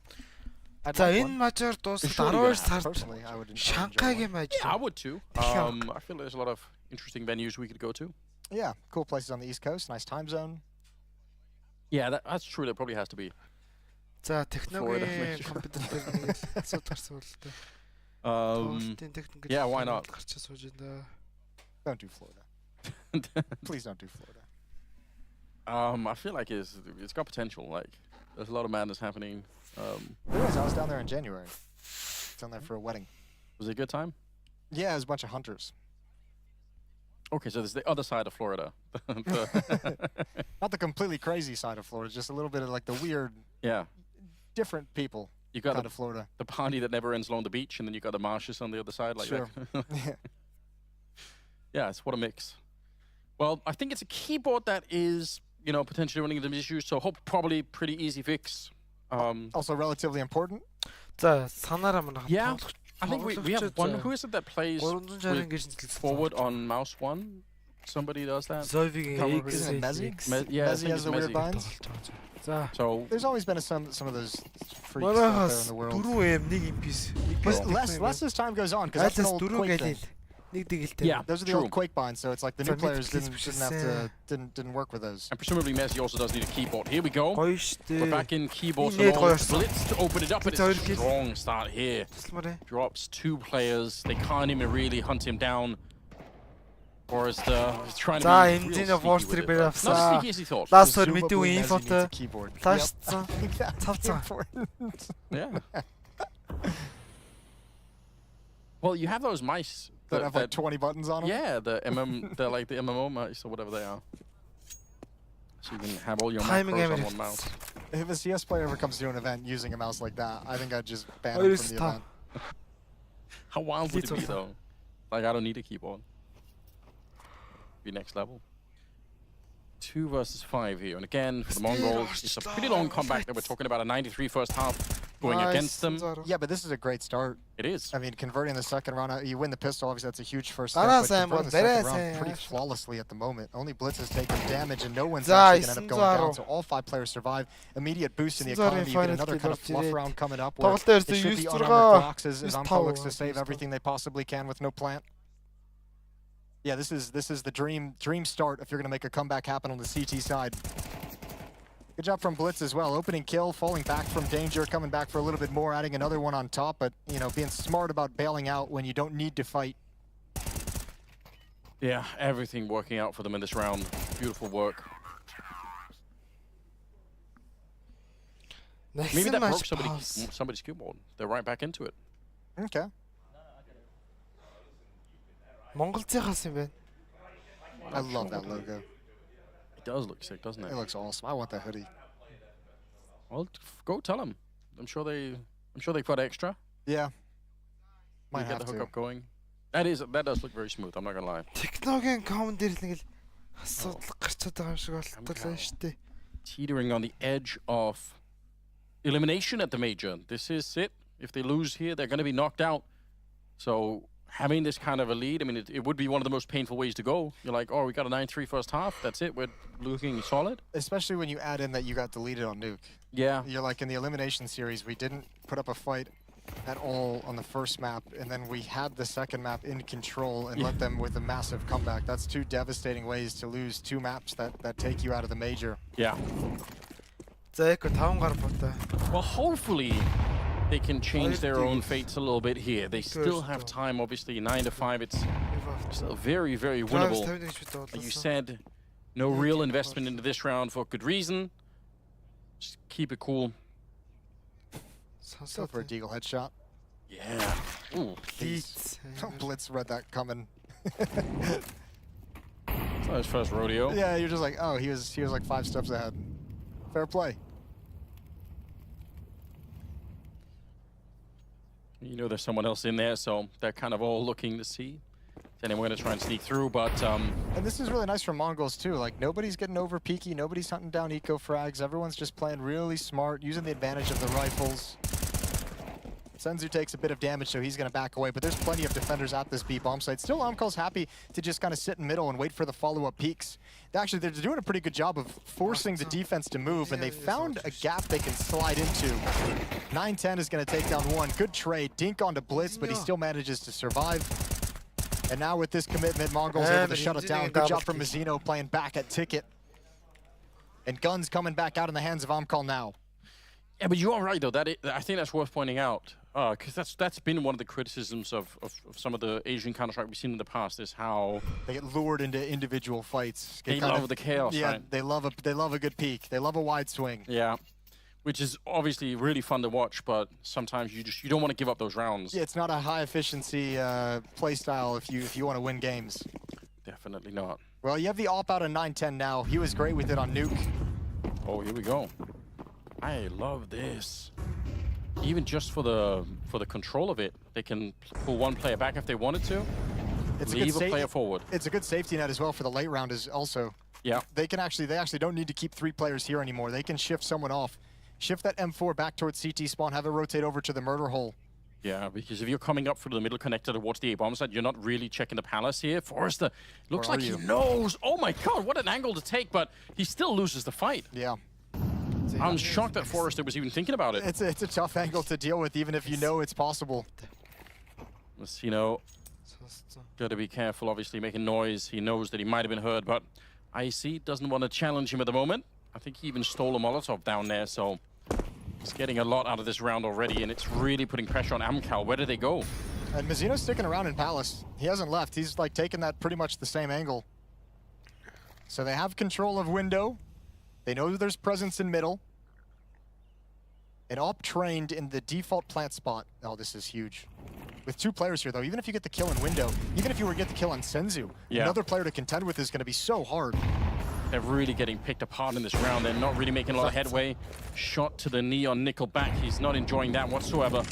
I'd За like энэ one. мажор дуусаад Surely 12 gonna сард Personally, I would enjoy Шанхайгийн one. мажор. Yeah, I would too. I feel there's a lot of interesting venues we could go to. Yeah, cool places on the East Coast, nice time zone. Yeah, that's true. There probably has to be. За Florida технологийн мажор. компьютер дээр нэг асуудал гарсан бол тээ. Тоглолтын техник yeah, why not? гарч сууж энэ. Don't do Florida. Please don't do Florida. I feel like it's got potential. Like there's a lot of madness happening. There is. I was down there in January. Down there for a wedding. Was it a good time? Yeah, it was a bunch of hunters. Okay, so there's the other side of Florida. Not the completely crazy side of Florida, just a little bit of like the weird, Yeah, different people you got out of Florida. the party that never ends along the beach, and then you got the marshes on the other side. Like Sure. that. Yeah. Yeah, it's what a mix. Well, I think it's a keyboard that is, potentially running into issues, so probably pretty easy fix. Also relatively important. За санаараа манай Yeah, I think we have one. Who is it that plays 360 гэж хэлсэн. forward on mouse one? Somebody does that. Zovig Can't remember, isn't it Mezzi? Yeah, I Mezzi think has it's the weird Mezzi. binds. За So There's always been some of those freaks out there in манайхаас the world. 4M 1 импис. But less as time goes on, because that's an Айлаас old 4 Quake thing. гэлээ. Нэг дэгэлтэй. Yeah. Those are the True. old Quake binds, so it's like the new So players mid-case didn't work with those. and presumably Messi also does need a keyboard. Here we go. Гоё We're штэ. back in keyboards Need and all. gosh. Blitz to open it up, but it's Sorry, a kids. strong start here. Тусламаарэ. Drops 2 players. They can't even really hunt him down. Forrester is trying to За be энэ real зин sneaky Forrester with it, бэр but авсан. not as sneaky as he thought. Last one мэдээ Presumably Mezzi инфотой. needs a keyboard. Флашцсан. I think that's Цавцсан. important. Yeah. Well, you have those mice That have like 20 buttons on them. yeah, they're like the MMO mice or whatever they are. So you can have all your Timing macros on evidence. one mouse. If a CS player ever comes to an event using a mouse like that, I think I'd just ban Where him is from the Tom? event. How wild would it be Little. though? Like I don't need a keyboard. Be next level. 2 versus 5 here, and again for the Mongols, it's a pretty long comeback that we're talking about. A 93 first half going against them. Yeah, but this is a great start. It is. I mean, converting the second round, you win the pistol, obviously that's a huge first step, Дараа but сайн converting the бол, дараа second round сайн, pretty яаш. flawlessly at the moment. Only Blitz has taken damage and no one's За, actually going to end up going down, 900. so all 5 players survive. Immediate boost in the 900 economy, you get final another kind of kill fluff of round coming up where Тоглолтоор it should be 96 unarmored boxes as Use AMKAL looks power, to save use everything they possibly can with no plant. Yeah, this is the dream start if you're going to make a comeback happen on the CT side. Good job from Blitz as well. Opening kill, falling back from danger, coming back for a little bit more, adding another one on top, but being smart about bailing out when you don't need to fight. Yeah, everything working out for them in this round. Beautiful work. Maybe that broke somebody's keyboard. They're right back into it. Okay. Монголзынхаас юм байна. I love that logo. It does look sick, doesn't it? It looks awesome. I want that hoodie. Well, go tell them. I'm sure they've got extra. Yeah. You Might get have the to. hookup going. That does look very smooth. I'm not gonna lie. Технологийн команд дээр л нэг л асуудал гарчаад байгаа юм шиг болтолоо штэ. Teetering on the edge of elimination at the major. This is it. If they lose here, they're going to be knocked out. So having this kind of a lead, I mean, it would be one of the most painful ways to go. You're like, oh, we got a 9-3 first half. That's it. We're looking solid. Especially when you add in that you got deleted on Nuke. Yeah. You're like in the elimination series, we didn't put up a fight at all on the first map, and then we had the second map in control and let them with a massive comeback. That's 2 devastating ways to lose 2 maps that take you out of the major. Yeah. За яг 5 гар буутай. Well, hopefully they can change their own fates a little bit here. They still have time, obviously. 9-5, it's still very, very winnable. Like you said, no real investment into this round for good reason. Just keep it cool. Go for a Deagle headshot. Yeah. Ooh. Blitz. Blitz read that coming. It's not his first rodeo. Yeah, you're just like, oh, he was like 5 steps ahead. Fair play. You know there's someone else in there, so they're kind of all looking to see. Is anyone going to try and sneak through, but... And this is really nice from Mongolz, too. Like, nobody's getting over peaky, nobody's hunting down eco frags. Everyone's just playing really smart, using the advantage of the rifles. Senzu takes a bit of damage, so he's going to back away, but there's plenty of defenders at this B bomb site. Still, AMKAL's happy to just kind of sit in middle and wait for the follow-up peaks. Actually, they're doing a pretty good job of forcing the defense to move, and they found a gap they can slide into. 9-10 is going to take down one. Good trade. Dink onto Blitz, but he still manages to survive. And now with this commitment, Mongolz able to shut it down. Good job from Mazzino playing back at Ticket. And guns coming back out in the hands of AMKAL now. Yeah, but you are right, though. I think that's worth pointing out. Because that's been one of the criticisms of some of the Asian Counter-Strike we've seen in the past, is how they get lured into individual fights. They love the chaos, yeah, right? They love a good peak. They love a wide swing. Yeah. Which is obviously really fun to watch, but sometimes you don't want to give up those rounds. Yeah, it's not a high efficiency play style if you want to win games. Definitely not. Well, you have the op out on 9-10 now. He was great with it on Nuke. Oh, here we go. I love this. Even just for the control of it, they can pull one player back if they wanted to. Leave a player forward. It's a good safety net as well for the late round as also. Yeah. They actually don't need to keep 3 players here anymore. They can shift someone off. Shift that M4 back towards CT spawn, have it rotate over to the murder hole. Yeah, because if you're coming up through the middle connector towards the A-bomb site, you're not really checking the palace here. Forrester looks like he knows. Oh my god, what an angle to take, but he still loses the fight. Yeah. I'm shocked that Forrester was even thinking about it. It's a tough angle to deal with, even if you know it's possible. Mazzino, gotta be careful, obviously making noise. He knows that he might have been heard, but IC doesn't want to challenge him at the moment. I think he even stole a Molotov down there, so he's getting a lot out of this round already, and it's really putting pressure on AMKAL. Where do they go? And Mazzino's sticking around in Palace. He hasn't left. He's like taking that pretty much the same angle. So they have control of window. They know there's presence in middle. And op trained in the default plant spot. Oh, this is huge. With 2 players here, though, even if you get the kill in window, even if you were to get the kill on Senzu, another player to contend with is going to be so hard. They're really getting picked apart in this round. They're not really making a lot of headway. Shot to the knee on Nickelback. He's not enjoying that whatsoever.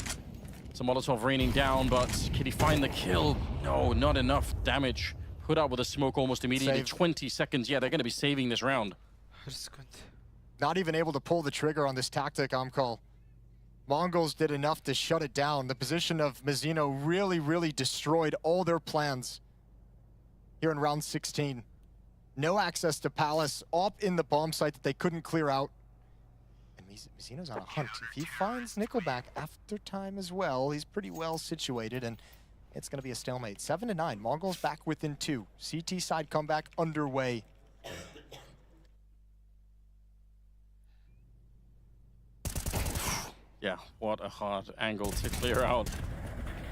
It's a Molotov raining down, but can he find the kill? No, not enough damage. Put out with a smoke almost immediately. Save. 20 seconds. Yeah, they're going to be saving this round. Not even able to pull the trigger on this tactic, AMKAL. Mongolz did enough to shut it down. The position of Mazzino really destroyed all their plans here in round 16. No access to Palace, op in the bomb site that they couldn't clear out. And Mazzino's on a hunt. If he finds Nickelback after time as well, he's pretty well situated, and it's going to be a stalemate. 7-9, Mongolz back within 2. CT side comeback underway. Yeah, what a hard angle to clear out.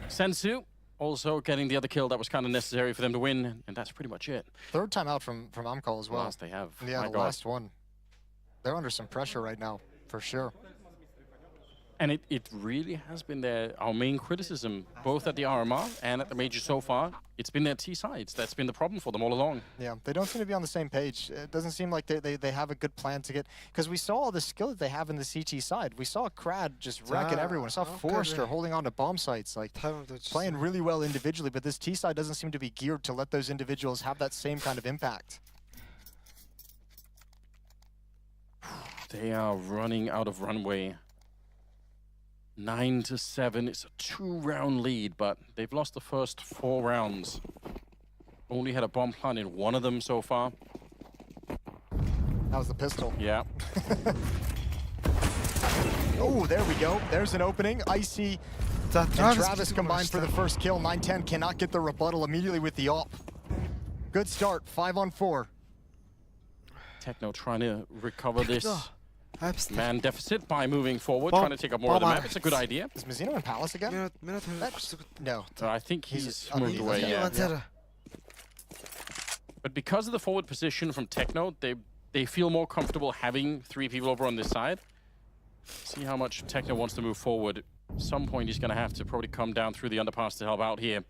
Senzu also getting the other kill that was kind of necessary for them to win, and that's pretty much it. 3rd time out from AMKAL as well. Last they have. Yeah, the last one. They're under some pressure right now, for sure. And it really has been our main criticism, both at the RMR and at the Major so far. It's been their T sides. That's been the problem for them all along. Yeah, they don't seem to be on the same page. It doesn't seem like they have a good plan to get... Because we saw all the skill that they have in the CT side. We saw Krad just wrecking everyone. We saw Forrester holding on to bomb sites, like playing really well individually, but this T side doesn't seem to be geared to let those individuals have that same kind of impact. They are running out of runway. 9-7, it's a 2-round lead, but they've lost the first 4 rounds. Only had a bomb plant in 1 of them so far. That was the pistol. Yeah. Oh, there we go. There's an opening. Icy and Travis combined for the first kill. 9-10 cannot get the rebuttal immediately with the op. Good start, 5-on-4. Techno trying to recover this man deficit by moving forward, trying to take up more of the map. It's a good idea. Is Mazzino in Palace again? No. I think he's moved away, yeah. But because of the forward position from Techno, they feel more comfortable having 3 people over on this side. See how much Techno wants to move forward. At some point, he's going to have to probably come down through the underpass to help out here.